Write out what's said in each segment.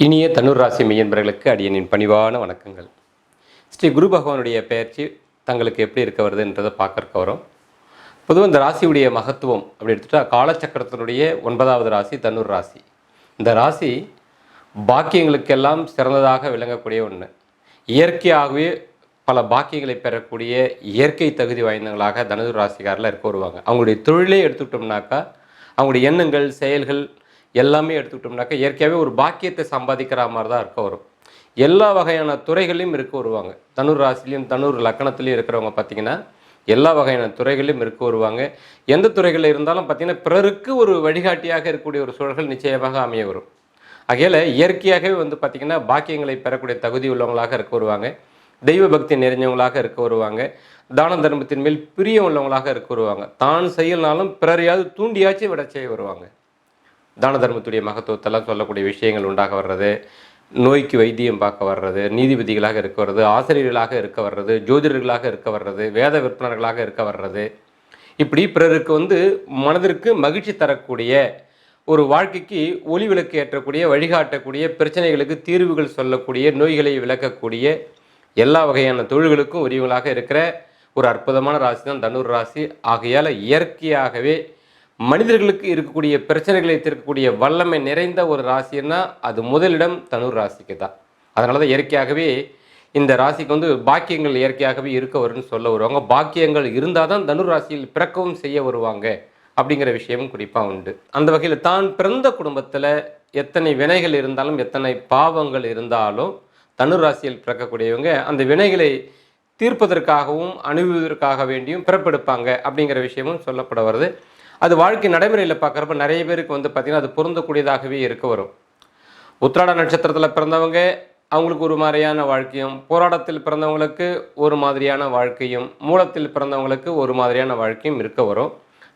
இனிய தனுர் ராசி மெய்யன்பர்களுக்கு அடியனின் பணிவான வணக்கங்கள். ஸ்ரீ குரு பகவானுடைய பெயர்ச்சி தங்களுக்கு எப்படி இருக்க வருதுன்றதை பார்க்கறக்க வரும். பொதுவாக இந்த ராசியுடைய மகத்துவம் அப்படி எடுத்துட்டா காலச்சக்கரத்தினுடைய 9வது ராசி தனுர் ராசி. இந்த ராசி பாக்கியங்களுக்கெல்லாம் சிறந்ததாக விளங்கக்கூடிய ஒன்று. இயற்கையாகவே பல பாக்கியங்களை பெறக்கூடிய இயற்கை தகுதி வாய்ந்தவங்களாக தனுர் ராசிக்காரில் இருக்க வருவாங்க. அவங்களுடைய தொழிலே எடுத்துக்கிட்டோம்னாக்கா அவங்களுடைய எண்ணங்கள் செயல்கள் எல்லாமே எடுத்துக்கிட்டோம்னாக்கா இயற்கையாகவே ஒரு பாக்கியத்தை சம்பாதிக்கிற மாதிரி தான் இருக்க வரும். எல்லா வகையான துறைகளையும் இருக்க வருவாங்க. தனுர் ராசிலையும் தனுர் லக்கணத்துலேயும் இருக்கிறவங்க பார்த்திங்கன்னா எல்லா வகையான துறைகளிலும் இருக்க வருவாங்க. எந்த துறைகளில் இருந்தாலும் பார்த்திங்கன்னா பிறருக்கு ஒரு வழிகாட்டியாக இருக்கக்கூடிய ஒரு சூழல்கள் நிச்சயமாக அமைய வரும். ஆகையால் இயற்கையாகவே பார்த்திங்கன்னா பாக்கியங்களை பெறக்கூடிய தகுதி உள்ளவங்களாக இருக்க வருவாங்க. தெய்வ பக்தி நிறைஞ்சவங்களாக இருக்க வருவாங்க. தான தர்மத்தின் மேல் பிரியம் உள்ளவங்களாக இருக்க வருவாங்க. தான் செய்யலனாலும் பிறரையாவது தூண்டியாச்சும் விட செய்ய வருவாங்க. தான தர்மத்துடைய மகத்துவத்தெல்லாம் சொல்லக்கூடிய விஷயங்கள் உண்டாக வர்றது, நோய்க்கு வைத்தியம் பார்க்க வர்றது, நீதிபதிகளாக இருக்க வர்றது, ஆசிரியர்களாக இருக்க வர்றது, ஜோதிடர்களாக இருக்க வர்றது, வேத விற்பனர்களாக இருக்க வர்றது, இப்படி பிறருக்கு மனதிற்கு மகிழ்ச்சி தரக்கூடிய ஒரு வாழ்க்கைக்கு ஒளி விளக்கு ஏற்றக்கூடிய வழிகாட்டக்கூடிய பிரச்சனைகளுக்கு தீர்வுகள் சொல்லக்கூடிய நோய்களை விளக்கக்கூடிய எல்லா வகையான தொழில்களுக்கும் உரியவங்களாக இருக்கிற ஒரு அற்புதமான ராசி தான் தனுர் ராசி. ஆகையால் இயற்கையாகவே மனிதர்களுக்கு இருக்கக்கூடிய பிரச்சனைகளை தீர்க்கக்கூடிய வல்லமை நிறைந்த ஒரு ராசின்னா அது முதலிடம் தனுர் ராசிக்கு தான். அதனால தான் இயற்கையாகவே இந்த ராசிக்கு பாக்கியங்கள் இயற்கையாகவே இருக்க வரும்னு சொல்ல வருவாங்க. பாக்கியங்கள் இருந்தால் தான் தனுர் ராசியில் பிறக்கவும் செய்ய வருவாங்க அப்படிங்கிற விஷயமும் குறிப்பாக உண்டு. அந்த வகையில் தான் பிறந்த குடும்பத்தில் எத்தனை வினைகள் இருந்தாலும் எத்தனை பாவங்கள் இருந்தாலும் தனுர் ராசியில் பிறக்கக்கூடியவங்க அந்த வினைகளை தீர்ப்பதற்காகவும் அனுபவிப்பதற்காக வேண்டியும் பிறப்பெடுப்பாங்க அப்படிங்கிற விஷயமும் சொல்லப்பட வருது. அது வாழ்க்கை நடைமுறையில் பார்க்குறப்ப நிறைய பேருக்கு பார்த்திங்கன்னா அது பொருந்தக்கூடியதாகவே இருக்க வரும். உத்திராட நட்சத்திரத்தில் பிறந்தவங்க அவங்களுக்கு ஒரு மாதிரியான வாழ்க்கையும், போராட்டத்தில் பிறந்தவங்களுக்கு ஒரு மாதிரியான வாழ்க்கையும், மூலத்தில் பிறந்தவங்களுக்கு ஒரு மாதிரியான வாழ்க்கையும் இருக்க வரும்.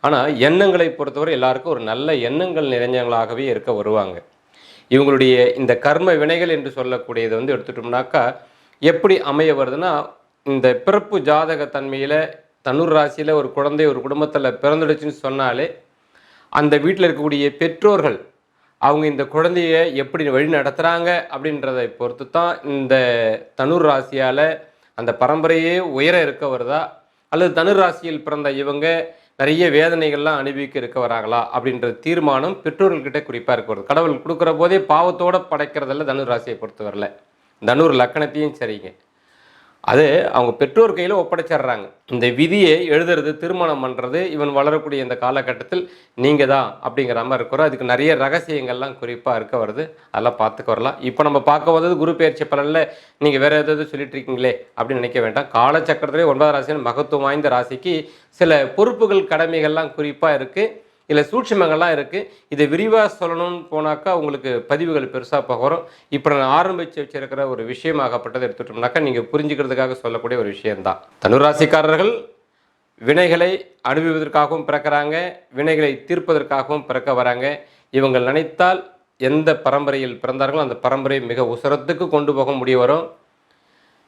ஆனால் எண்ணங்களை பொறுத்தவரை எல்லாருக்கும் ஒரு நல்ல எண்ணங்கள் நிறைஞ்சவங்களாகவே இருக்க வருவாங்க. இவங்களுடைய இந்த கர்ம வினைகள் என்று சொல்லக்கூடியதை எடுத்துட்டோம்னாக்கா எப்படி அமைய வருதுன்னா, இந்த பிறப்பு ஜாதக தன்மையில் தனுர் ராசியில் ஒரு குழந்தை ஒரு குடும்பத்தில் பிறந்துடுச்சுன்னு சொன்னாலே அந்த வீட்டில் இருக்கக்கூடிய பெற்றோர்கள் அவங்க இந்த குழந்தைய எப்படி வழி நடத்துகிறாங்க அப்படின்றதை பொறுத்து தான் இந்த தனுர் ராசியால் அந்த பரம்பரையே உயர இருக்க வருதா, அல்லது தனுர் ராசியில் பிறந்த இவங்க நிறைய வேதனைகள்லாம் அனுபவிக்க இருக்க வராங்களா அப்படின்ற தீர்மானம் பெற்றோர்கள்கிட்ட குறிப்பாக இருக்க வருது. கடவுள் கொடுக்குற போதே பாவத்தோடு படைக்கிறதில்ல தனுர் ராசியை பொறுத்து வரல. தனுர் லக்கணத்தையும் சரிங்க, அது அவங்க பெற்றோர் கையில் ஒப்படைச்சிட்றாங்க. இந்த விதியை எழுதுறது திருமணம் பண்ணுறது இவன் வளரக்கூடிய இந்த காலகட்டத்தில் நீங்கள் தான் அப்படிங்கிற மாதிரி இருக்கிறோம். அதுக்கு நிறைய ரகசியங்கள்லாம் குறிப்பாக இருக்க வருது, அதெல்லாம் பார்த்துக்க வரலாம். இப்போ நம்ம பார்க்க வந்தது குரு பெயர்ச்சி பலனில் நீங்கள் வேறு எதாவது சொல்லிட்டு இருக்கீங்களே அப்படின்னு நினைக்க வேண்டாம். காலச்சக்கரத்திலே 9வது ராசின்னு மகத்துவம் வாய்ந்த ராசிக்கு சில பொறுப்புகள் கடமைகள்லாம் குறிப்பாக இருக்குது, இல்லை சூட்சுமங்கள்லாம் இருக்குது. இதை விரிவாக சொல்லணும்னு போனாக்கா உங்களுக்கு பதிவுகள் பெருசாக போகிறோம். இப்போ நான் ஆரம்பித்து வச்சிருக்கிற ஒரு விஷயமாகப்பட்டதை எடுத்துட்டோம்னாக்கா நீங்கள் புரிஞ்சுக்கிறதுக்காக சொல்லக்கூடிய ஒரு விஷயந்தான். தனுராசிக்காரர்கள் வினைகளை அனுபவிப்பதற்காகவும் பிறக்கிறாங்க, வினைகளை தீர்ப்பதற்காகவும் பிறக்க வராங்க. இவங்க நினைத்தால் எந்த பரம்பரையில் பிறந்தார்களோ அந்த பரம்பரை மிக உசரத்துக்கு கொண்டு போக முடிய வரும்.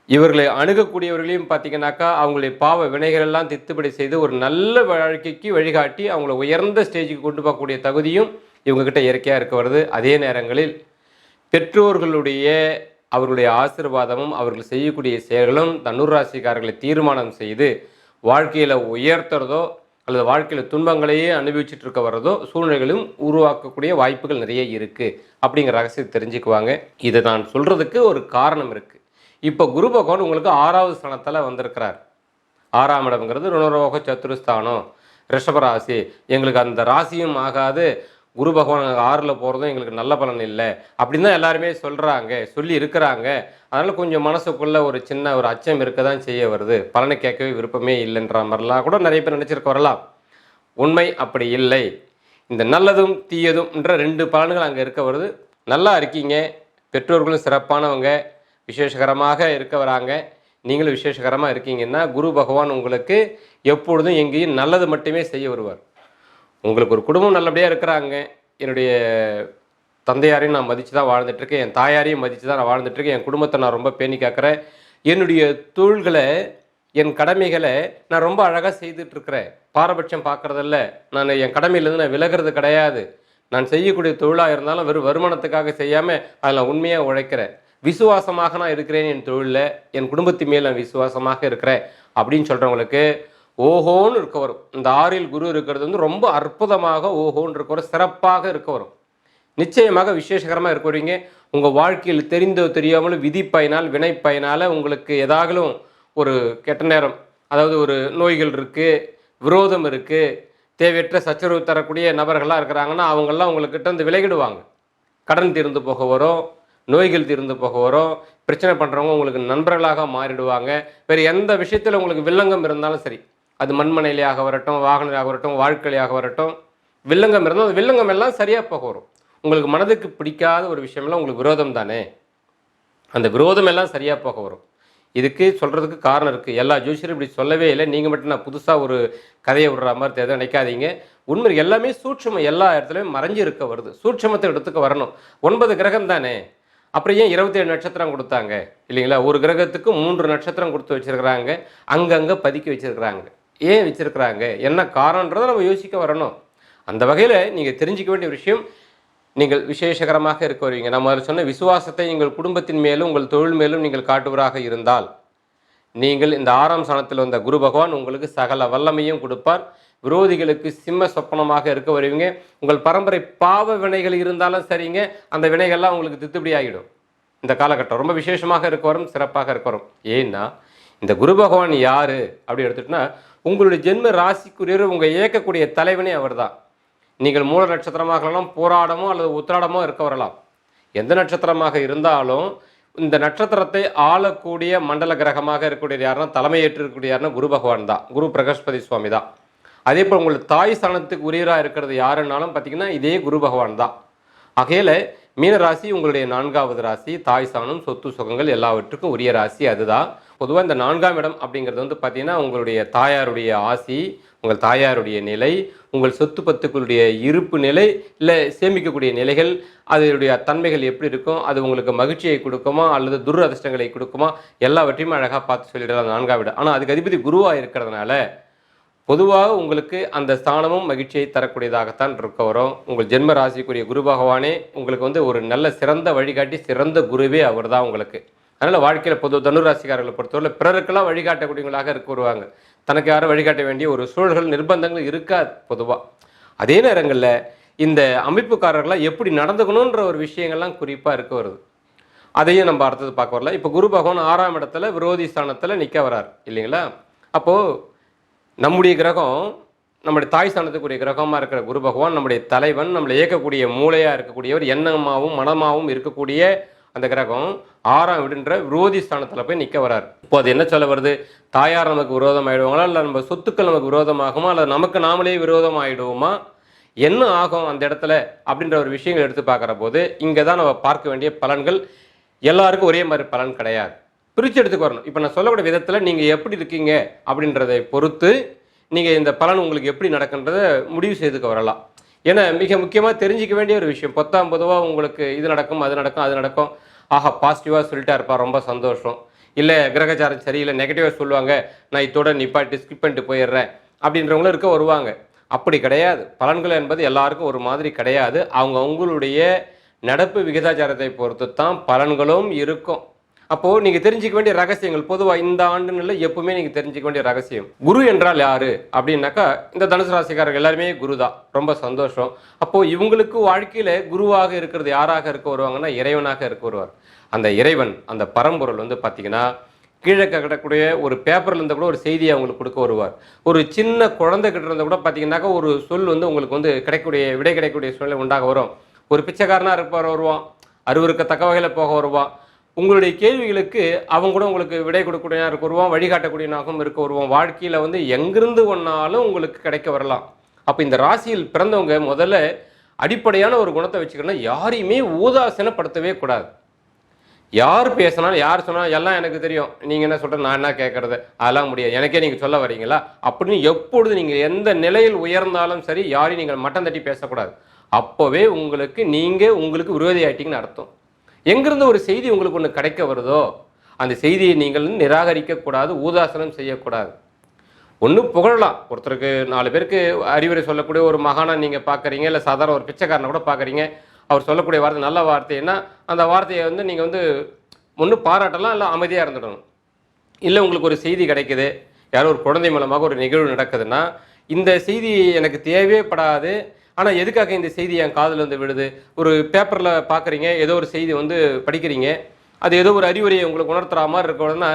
இவர்களை அணுகக்கூடியவர்களையும் பார்த்திங்கனாக்கா அவங்களுடைய பாவ வினைகளெல்லாம் தித்துப்படி செய்து ஒரு நல்ல வாழ்க்கைக்கு வழிகாட்டி அவங்கள உயர்ந்த ஸ்டேஜுக்கு கொண்டு போகக்கூடிய தகுதியும் இவங்ககிட்ட இயற்கையாக இருக்க வருது. அதே நேரங்களில் பெற்றோர்களுடைய அவர்களுடைய ஆசீர்வாதமும் அவர்கள் செய்யக்கூடிய செயல்களும் தனுர் ராசிக்காரர்களை தீர்மானம் செய்து வாழ்க்கையில் உயர்த்துறதோ அல்லது வாழ்க்கையில் துன்பங்களையே அனுபவிச்சுட்டு இருக்க வர்றதோ சூழ்நிலைகளும் உருவாக்கக்கூடிய வாய்ப்புகள் நிறைய இருக்குது அப்படிங்கிற ரகசியத்தை தெரிஞ்சுக்குவாங்க. இதை நான் சொல்கிறதுக்கு ஒரு காரணம் இருக்குது. இப்போ குரு பகவான் உங்களுக்கு 6வது ஸ்தானத்தில் வந்திருக்கிறார். 6ஆம் இடம்ங்கிறது ருணரோக சத்துருஸ்தானம், ரிஷபராசி. எங்களுக்கு அந்த ராசியும் ஆகாது, குரு பகவான் 6ல் போகிறதும் எங்களுக்கு நல்ல பலன் இல்லை அப்படின்னு தான் எல்லாருமே சொல்லி இருக்கிறாங்க. அதனால் கொஞ்சம் மனசுக்குள்ளே ஒரு சின்ன ஒரு அச்சம் இருக்க தான் செய்ய வருது, பலனை கேட்கவே விருப்பமே இல்லைன்ற மாதிரிலாம் கூட நிறைய பேர் நினச்சிருக்க வரலாம். உண்மை அப்படி இல்லை. இந்த நல்லதும் தீயதும்ன்ற 2 பலன்கள் அங்கே இருக்க வருது. நல்லா இருக்கீங்க, பெற்றோர்களும் சிறப்பானவங்க, விசேஷகரமாக இருக்க வராங்க, நீங்களும் விசேஷகரமாக இருக்கீங்கன்னா குரு பகவான் உங்களுக்கு எப்பொழுதும் எங்கேயும் நல்லது மட்டுமே செய்ய வருவார். உங்களுக்கு ஒரு குடும்பம் நல்லபடியாக இருக்கிறாங்க, என்னுடைய தந்தையாரையும் நான் மதித்து தான் வாழ்ந்துட்டுருக்கேன், என் தாயாரையும் மதித்து தான் நான் வாழ்ந்துட்டுருக்கேன், என் குடும்பத்தை நான் ரொம்ப பேணி காக்கிறேன், என்னுடைய தொழில்களை என் கடமைகளை நான் ரொம்ப அழகாக செய்துட்ருக்கிறேன், பாரபட்சம் பார்க்குறதில்ல, நான் என் கடமையிலேருந்து நான் விலகிறது கிடையாது, நான் செய்யக்கூடிய தொழிலாக இருந்தாலும் வெறும் வருமானத்துக்காக செய்யாமல் அதில் உண்மையாக உழைக்கிறேன், விசுவாசமாக நான் இருக்கிறேன், என் தொழிலில் என் குடும்பத்தின் மேல் நான் விசுவாசமாக இருக்கிறேன் அப்படின்னு சொல்கிறவங்களுக்கு ஓஹோன்னு இருக்க வரும். இந்த 6ல் குரு இருக்கிறது வந்து ரொம்ப அற்புதமாக ஓஹோன்னு இருக்க வரும், சிறப்பாக இருக்க வரும். நிச்சயமாக விசேஷகரமாக இருக்க வருவீங்க. உங்கள் வாழ்க்கையில் தெரிந்தோ தெரியாமலும் விதி பயனால் வினை பயனால் உங்களுக்கு ஏதாகலும் ஒரு கெட்ட நேரம், அதாவது ஒரு நோய்கள் இருக்குது, விரோதம் இருக்குது, தேவையற்ற சச்சரவு தரக்கூடிய நபர்களாக இருக்கிறாங்கன்னா அவங்கெல்லாம் உங்கள்கிட்ட வந்து விலகிடுவாங்க. கடன் தீர்ந்து போக வரும், நோய்கள் தீர்ந்து போக வரும், பிரச்சனை பண்ணுறவங்க உங்களுக்கு நண்பர்களாக மாறிடுவாங்க. வேறு எந்த விஷயத்தில் உங்களுக்கு வில்லங்கம் இருந்தாலும் சரி, அது மண்மனையிலேயாக வரட்டும், வாகனமாக வரட்டும், வாழ்க்கையாக வரட்டும், வில்லங்கம் இருந்தால் அந்த வில்லங்கம் எல்லாம் சரியாக போக வரும். உங்களுக்கு மனதுக்கு பிடிக்காத ஒரு விஷயமெல்லாம் உங்களுக்கு விரோதம் தானே, அந்த விரோதம் எல்லாம் சரியாக போக வரும். இதுக்கு சொல்கிறதுக்கு காரணம் இருக்குது. எல்லா ஜோசியரும் இப்படி சொல்லவே இல்லை, நீங்கள் மட்டும் நான் புதுசாக ஒரு கதையை விடுற மாதிரி எதுவும் நினைக்காதீங்க. உண்மை எல்லாமே சூட்சமம் எல்லா இடத்துலையும் மறைஞ்சு இருக்க வருது. சூட்சமத்தை எடுத்துக்க வரணும். 9 கிரகம் தானே, அப்புறம் ஏன் 27 நட்சத்திரம் கொடுத்தாங்க இல்லைங்களா? ஒரு கிரகத்துக்கு 3 நட்சத்திரம் கொடுத்து வச்சுருக்கிறாங்க, அங்கங்கே பதுக்கி வச்சுருக்கிறாங்க. ஏன் வச்சுருக்கிறாங்க, என்ன காரணன்றதை நம்ம யோசிக்க வரணும். அந்த வகையில் நீங்கள் தெரிஞ்சிக்க வேண்டிய விஷயம், நீங்கள் விசேஷகரமாக இருக்க வருவீங்க. நம்ம சொன்ன விசுவாசத்தை உங்கள் குடும்பத்தின் மேலும் உங்கள் தொழில் மேலும் நீங்கள் காட்டுவராக இருந்தால், நீங்கள் இந்த 6ஆம் ஸ்தானத்தில் வந்த குரு பகவான் உங்களுக்கு சகல வல்லமையும் கொடுப்பார். விரோதிகளுக்கு சிம்ம சொப்பனமாக இருக்க வருவீங்க. உங்கள் பரம்பரை பாவ வினைகள் இருந்தாலும் சரிங்க, அந்த வினைகள்லாம் உங்களுக்கு தித்துப்படி ஆகிடும். இந்த காலகட்டம் ரொம்ப விசேஷமாக இருக்க வரும், சிறப்பாக இருக்க வரும். ஏன்னா இந்த குரு பகவான் யார் அப்படி எடுத்துட்டோன்னா, உங்களுடைய ஜென்ம ராசிக்குரியவர், உங்கள் இயக்கக்கூடிய தலைவனே அவர் தான். நீங்கள் மூல நட்சத்திரமாகலாம், போராடமோ அல்லது உத்திராடமோ இருக்க வரலாம். எந்த நட்சத்திரமாக இருந்தாலும் இந்த நட்சத்திரத்தை ஆளக்கூடிய மண்டல கிரகமாக இருக்கக்கூடியது யாருன்னா, தலைமையேற்று இருக்கக்கூடிய யாருன்னா குரு பகவான் தான், குரு பிரகஸ்பதி சுவாமி தான். அதே போல் உங்களுக்கு தாய் ஸ்தானத்துக்கு உரியராக இருக்கிறது யாருன்னாலும் பார்த்தீங்கன்னா இதே குரு பகவான் தான். ஆகையில் மீன ராசி உங்களுடைய 4வது ராசி, தாய் ஸ்தானம், சொத்து சுகங்கள் எல்லாவற்றுக்கும் உரிய ராசி அதுதான். பொதுவாக இந்த 4ஆம் இடம் அப்படிங்கிறது வந்து பார்த்தீங்கன்னா உங்களுடைய தாயாருடைய ஆசி, உங்கள் தாயாருடைய நிலை, உங்கள் சொத்து பத்துக்களுடைய இருப்பு நிலை, இல்லை சேமிக்கக்கூடிய நிலைகள், அதனுடைய தன்மைகள் எப்படி இருக்கும், அது உங்களுக்கு மகிழ்ச்சியை கொடுக்குமா அல்லது துரதிர்ஷ்டங்களை கொடுக்குமா, எல்லாவற்றையும் அழகாக பார்த்து சொல்லிடலாம் 4ஆம் இடம். ஆனால் அதுக்கு அதிபதி குருவாக இருக்கிறதுனால பொதுவாக உங்களுக்கு அந்த ஸ்தானமும் மகிழ்ச்சியை தரக்கூடியதாகத்தான் இருக்க வரும். உங்கள் ஜென்ம ராசிக்குரிய குரு பகவானே உங்களுக்கு வந்து ஒரு நல்ல சிறந்த வழிகாட்டி, சிறந்த குருவே அவர் தான் உங்களுக்கு. அதனால் வாழ்க்கையில் பொது தனுராசிக்காரர்களை பொறுத்தவரை பிறருக்கெல்லாம் வழிகாட்டக்கூடியவங்களாக இருக்க வருவாங்க. தனக்கு யாரும் வழிகாட்ட வேண்டிய ஒரு சூழல்கள், நிர்பந்தங்கள் இருக்காது பொதுவாக. அதே நேரங்களில் இந்த அமைப்புக்காரர்களாக எப்படி நடந்துக்கணுன்ற ஒரு விஷயங்கள்லாம் குறிப்பாக இருக்க வருது. அதையும் நம்ம அடுத்தது பார்க்க வரலாம். இப்போ குரு பகவான் 6ஆம் இடத்துல விரோதி ஸ்தானத்தில் நிற்க வரார் இல்லைங்களா? அப்போது நம்முடைய கிரகம், நம்முடைய தாய் ஸ்தானத்துக்குரிய கிரகமாக இருக்கிற குரு பகவான் நம்முடைய தலைவன், நம்மளை இயக்கக்கூடிய மூளையாக இருக்கக்கூடியவர், எண்ணமாகவும் மனமாகவும் இருக்கக்கூடிய அந்த கிரகம் 6ஆம் வீடுன்ற விரோதி ஸ்தானத்தில் போய் நிற்க வரார். இப்போ அது என்ன சொல்ல வருது, தாயார் நமக்கு விரோதம் ஆகிடுவாங்களா, இல்லை நம்ம சொத்துக்கள் நமக்கு விரோதமாகுமா, அல்லது நமக்கு நாமளே விரோதம் ஆகிடுவோமா, என்ன ஆகும் அந்த இடத்துல அப்படின்ற ஒரு விஷயங்கள் எடுத்து பார்க்குற போது இங்கே தான் நம்ம பார்க்க வேண்டிய பலன்கள். எல்லாருக்கும் ஒரே மாதிரி பலன் கிடையாது, பிரித்து எடுத்துக்கு வரணும். இப்போ நான் சொல்லக்கூடிய விதத்தில் நீங்கள் எப்படி இருக்கீங்க அப்படின்றதை பொறுத்து நீங்கள் இந்த பலன் உங்களுக்கு எப்படி நடக்குன்றதை முடிவு செய்துக்க வரலாம். ஏன்னா மிக முக்கியமாக தெரிஞ்சிக்க வேண்டிய ஒரு விஷயம், பொதுவாக உங்களுக்கு இது நடக்கும், அது நடக்கும், அது நடக்கும், ஆஹா பாசிட்டிவாக சொல்லிட்டா இருப்பா, ரொம்ப சந்தோஷம். இல்லை கிரகச்சாரம் சரியில்லை, நெகட்டிவாக சொல்லுவாங்க, நான் இதோட நிப்பாட்டி ஸ்கிப் பண்ணிட்டு போயிடுறேன் அப்படின்றவங்களும் இருக்க வருவாங்க. அப்படி கிடையாது. பலன்கள் என்பது எல்லாருக்கும் ஒரு மாதிரி கிடையாது. அவங்களுடைய நடப்பு விகிதாச்சாரத்தை பொறுத்து தான் பலன்களும் இருக்கும். அப்போது நீங்கள் தெரிஞ்சிக்க வேண்டிய ரகசியங்கள், பொதுவாக இந்த ஆண்டுல எப்பவுமே நீங்கள் தெரிஞ்சிக்க வேண்டிய ரகசியம், குரு என்றால் யார் அப்படின்னாக்கா இந்த தனுசு ராசிக்காரர்கள் எல்லாருமே குரு தான், ரொம்ப சந்தோஷம். அப்போது இவங்களுக்கு வாழ்க்கையில் குருவாக இருக்கிறது யாராக இருக்க வருவாங்கன்னா இறைவனாக இருக்க வருவார். அந்த இறைவன், அந்த பரம்பொருள் வந்து பார்த்திங்கன்னா கீழே கட்டக்கூடிய ஒரு பேப்பரில் இருந்தால் கூட ஒரு செய்தியை அவங்களுக்கு கொடுக்க வருவார். ஒரு சின்ன குழந்தைகிட்ட இருந்தால் கூட பார்த்தீங்கன்னாக்கா ஒரு சொல் வந்து உங்களுக்கு வந்து விடை கிடைக்கக்கூடிய சூழ்நிலை உண்டாக வரும். ஒரு பிச்சைக்காரனாக இருப்பார் வருவான், அருவருக்கத்தக்க வகையில் போக வருவான். உங்களுடைய கேள்விகளுக்கு அவங்க கூட உங்களுக்கு விடை கொடுக்கக்கூடியதாக இருக்க வருவான், வழிகாட்டக்கூடியனாகவும் இருக்க வருவான். வாழ்க்கையில் வந்து எங்கிருந்து ஒன்றாலும் உங்களுக்கு கிடைக்க வரலாம். அப்போ இந்த ராசியில் பிறந்தவங்க முதல்ல அடிப்படையான ஒரு குணத்தை வச்சுக்கணும்னா, யாரையுமே ஊதாசீனப்படுத்தவே கூடாது. யார் பேசினாலும் யார் சொன்னாலும் எல்லாம் எனக்கு தெரியும், நீங்கள் என்ன சொல்கிற, நான் என்ன கேட்குறது, அதெல்லாம் முடியாது, எனக்கே நீங்கள் சொல்ல வரீங்களா அப்படின்னு எப்பொழுது நீங்கள் எந்த நிலையில் உயர்ந்தாலும் சரி யாரையும் நீங்கள் மட்டம் தட்டி பேசக்கூடாது. அப்போவே உங்களுக்கு விரோதி ஆயிட்டீங்கன்னு அர்த்தம். எங்கிருந்து ஒரு செய்தி உங்களுக்கு ஒன்று கிடைக்க வருதோ அந்த செய்தியை நீங்கள் நிராகரிக்கக்கூடாது, ஊதாசனம் செய்யக்கூடாது. ஒன்று புகழலாம், ஒருத்தருக்கு 4 பேருக்கு அறிவுரை சொல்லக்கூடிய ஒரு மகானை நீங்கள் பார்க்குறீங்க, இல்லை சாதாரண ஒரு பிச்சைக்காரனை கூட பார்க்குறீங்க. அவர் சொல்லக்கூடிய வார்த்தை நல்ல வார்த்தைன்னா அந்த வார்த்தையை வந்து நீங்கள் வந்து ஒன்று பாராட்டலாம், இல்லை அமைதியாக இருந்துடணும். இல்லை உங்களுக்கு ஒரு செய்தி கிடைக்குது, யாரோ ஒரு குழந்தை மூலமாக ஒரு நிகழ்வு நடக்குதுன்னா, இந்த செய்தி எனக்கு தேவையே படாது, ஆனால் எதுக்காக இந்த செய்தி என் காதில் வந்து விழுது? ஒரு பேப்பரில் பார்க்குறீங்க, ஏதோ ஒரு செய்தி வந்து படிக்கிறீங்க, அது ஏதோ ஒரு அறிவுரையை உங்களுக்கு உணர்த்துற மாதிரி இருக்கணும்னா,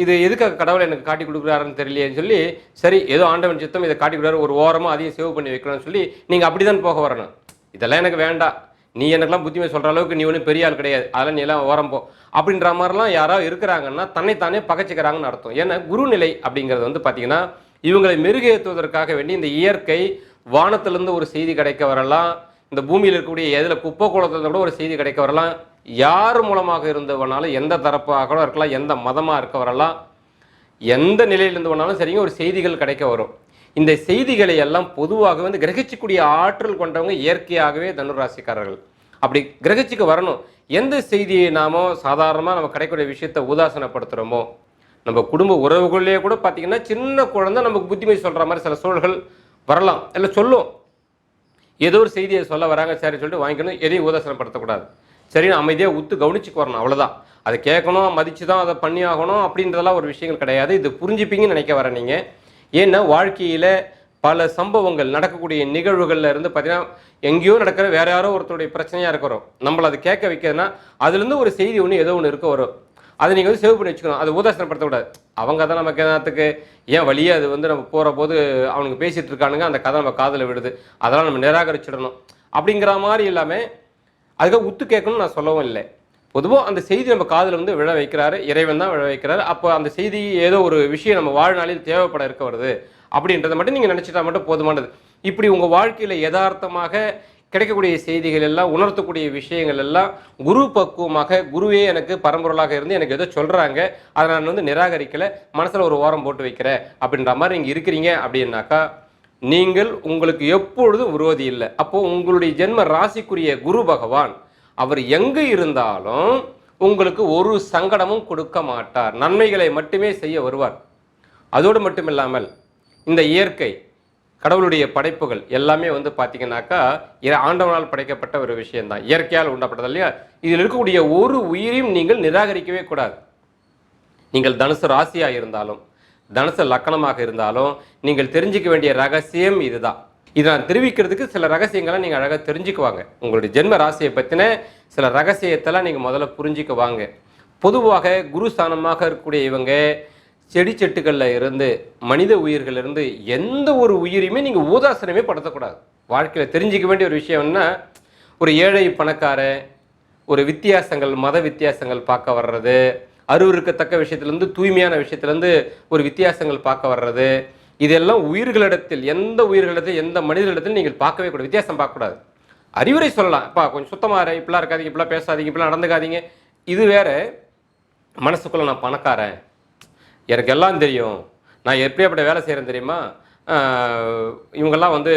இது எதுக்காக கடவுளை எனக்கு காட்டி கொடுக்குறாருன்னு தெரியலையேன்னு சொல்லி, சரி ஏதோ ஆண்டவன் சித்தம் இதை காட்டி கொடுக்குறாரு, ஒரு ஓரமாக அதையும் சேவ் பண்ணி வைக்கணும்னு சொல்லி நீங்கள் அப்படி தான் போக வரணும். இதெல்லாம் எனக்கு வேண்டாம், நீ எனக்கெல்லாம் புத்திமை சொல்கிற அளவுக்கு நீ ஒன்றும் பெரிய ஆள் கிடையாது, அதெல்லாம் நீ எல்லாம் ஓரம் போ அப்படின்ற மாதிரிலாம் யாராவது இருக்கிறாங்கன்னா தன்னைத்தானே பகைச்சிக்கிறாங்கன்னு அர்த்தம். ஏன்னா குருநிலை அப்படிங்கிறது வந்து பார்த்தீங்கன்னா இவங்களை மெருகேற்றுவதற்காக வேண்டி இந்த இயற்கை வானத்திலிருந்து ஒரு செய்தி கிடைக்க வரலாம், இந்த பூமியில் இருக்கக்கூடிய எதில் குப்பை குளத்துல கூட ஒரு செய்தி கிடைக்க வரலாம், யார் மூலமாக இருந்தவனாலும் எந்த தரப்பாக கூட இருக்கலாம், எந்த மதமாக இருக்க வரலாம், எந்த நிலையிலிருந்து வேணாலும் சரிங்க ஒரு செய்திகள் கிடைக்க வரும். இந்த செய்திகளை எல்லாம் பொதுவாக வந்து கிரகிச்சிக்கூடிய ஆற்றல் கொண்டவங்க இயற்கையாகவே தனுராசிக்காரர்கள். அப்படி கிரகிச்சிக்க வரணும். எந்த செய்தியை நாமோ சாதாரணமாக நம்ம கிடைக்கக்கூடிய விஷயத்தை உதாசனப்படுத்துகிறோமோ, நம்ம குடும்ப உறவுகளிலே கூட பார்த்தீங்கன்னா சின்ன குழந்தை நமக்கு புத்திமை சொல்கிற மாதிரி சில சூழல்கள் வரலாம், இல்லை சொல்லும். ஏதோ ஒரு செய்தியை சொல்ல வராங்க, சரி சொல்லிட்டு வாங்கிக்கணும், எதையும் உதாசனப்படுத்தக்கூடாது. சரின்னு அமைதியாக உத்து கவனிச்சுக்கு வரணும், அவ்வளோதான். அதை கேட்கணும், மதித்து தான் அதை பண்ணி ஆகணும் அப்படின்றதெல்லாம் ஒரு விஷயங்கள் கிடையாது. இது புரிஞ்சுப்பீங்கன்னு நினைக்க வர நீங்கள். ஏன்னா வாழ்க்கையில் பல சம்பவங்கள் நடக்கக்கூடிய நிகழ்வுகளில் இருந்து பார்த்தீங்கன்னா எங்கேயோ நடக்கிற வேற யாரோ ஒருத்தருடைய பிரச்சனையாக இருக்கிறோம், நம்மளை அதை கேட்க வைக்கிறதுனா அதுலேருந்து ஒரு செய்தி ஒன்று ஏதோ ஒன்று இருக்க வரும். அதை நீங்கள் வந்து சேவ் பண்ணி வச்சுக்கணும், அதை உதாசனப்படுத்தக்கூடாது. அவங்க தான் நமக்கு என்னத்துக்கு ஏன் வழியே அது வந்து நம்ம போகிற போது அவனுக்கு பேசிகிட்டு இருக்கானுங்க, அந்த கதை நம்ம காதில் விடுது, அதெல்லாம் நம்ம நிராகரிச்சிடணும் அப்படிங்கிற மாதிரி இல்லாமல் அதுக்காக உத்து கேட்கணும்னு நான் சொல்லவும் இல்லை. பொதுவாக அந்த செய்தி நம்ம காதில் வந்து விழ வைக்கிறாரு, இறைவன் தான் விழ வைக்கிறாரு. அப்போ அந்த செய்தி ஏதோ ஒரு விஷயம் நம்ம வாழ்நாளில் தேவைப்பட இருக்க வருது அப்படின்றத மட்டும் நீங்கள் நினச்சிட்டா மட்டும் போதுமானது. இப்படி உங்கள் வாழ்க்கையில் யதார்த்தமாக கிடைக்கக்கூடிய செய்திகள் எல்லாம், உணர்த்தக்கூடிய விஷயங்கள் எல்லாம் குரு பக்குவமாக, குருவே எனக்கு பரம்பொருளாக இருந்து எனக்கு ஏதோ சொல்கிறாங்க, அதை நான் வந்து நிராகரிக்கலை, மனசில் ஒரு ஓரம் போட்டு வைக்கிறேன் அப்படின்ற மாதிரி நீங்கள் இருக்கிறீங்க அப்படின்னாக்கா நீங்கள் உங்களுக்கு எப்பொழுதும் விரோதி இல்லை. அப்போது உங்களுடைய ஜென்ம ராசிக்குரிய குரு பகவான் அவர் எங்கே இருந்தாலும் உங்களுக்கு ஒரு சங்கடமும் கொடுக்க மாட்டார், நன்மைகளை மட்டுமே செய்ய வருவார். அதோடு மட்டும் இல்லாமல் இந்த இயற்கை கடவுளுடைய படைப்புகள் எல்லாமே வந்து பார்த்தீங்கன்னாக்கா ஆண்டவனால் படைக்கப்பட்ட ஒரு விஷயம்தான், இயற்கையால் உண்டாப்பட்டது இல்லையா. இதில் இருக்கக்கூடிய ஒரு உயிரையும் நீங்கள் நிராகரிக்கவே கூடாது. நீங்கள் தனுசு ராசியாக இருந்தாலும் தனுசு லக்கணமாக இருந்தாலும் நீங்கள் தெரிஞ்சிக்க வேண்டிய ரகசியம் இதுதான். இதை நான் தெரிவிக்கிறதுக்கு சில ரகசியங்களை நீங்கள் அழகாக தெரிஞ்சுக்குவாங்க. உங்களுடைய ஜென்ம ராசியை பற்றின சில ரகசியத்தெல்லாம் நீங்கள் முதல்ல புரிஞ்சிக்குவாங்க. பொதுவாக குரு ஸ்தானமாக இருக்கக்கூடிய இவங்க செடி செட்டுகளில் இருந்து மனித உயிர்களிலிருந்து எந்த ஒரு உயிரையுமே நீங்கள் ஊதாசனமே படுத்தக்கூடாது. வாழ்க்கையில் தெரிஞ்சிக்க வேண்டிய ஒரு விஷயம்னா, ஒரு ஏழை பணக்கார ஒரு வித்தியாசங்கள், மத வித்தியாசங்கள் பார்க்க வர்றது, அருவருக்கத்தக்க விஷயத்துலேருந்து தூய்மையான விஷயத்துலேருந்து ஒரு வித்தியாசங்கள் பார்க்க வர்றது, இதெல்லாம் உயிர்களிடத்தில், எந்த உயிர்களிடத்தில் எந்த மனிதர்களிடத்தில் நீங்கள் பார்க்கவே கூடாது, வித்தியாசம் பார்க்கக்கூடாது. அறிவுரை சொல்லலாம், அப்பா கொஞ்சம் சுத்தமாக இப்படிலாம் இருக்காதீங்க, இப்படிலாம் பேசாதீங்க, இப்படிலாம் நடந்துக்காதீங்க. இது வேற. மனசுக்குள்ளே நான் பணக்காரன், எனக்கு எல்லாம் தெரியும், நான் எப்படியாப்பட்ட வேலை செய்கிறேன் தெரியுமா, இவங்கெல்லாம் வந்து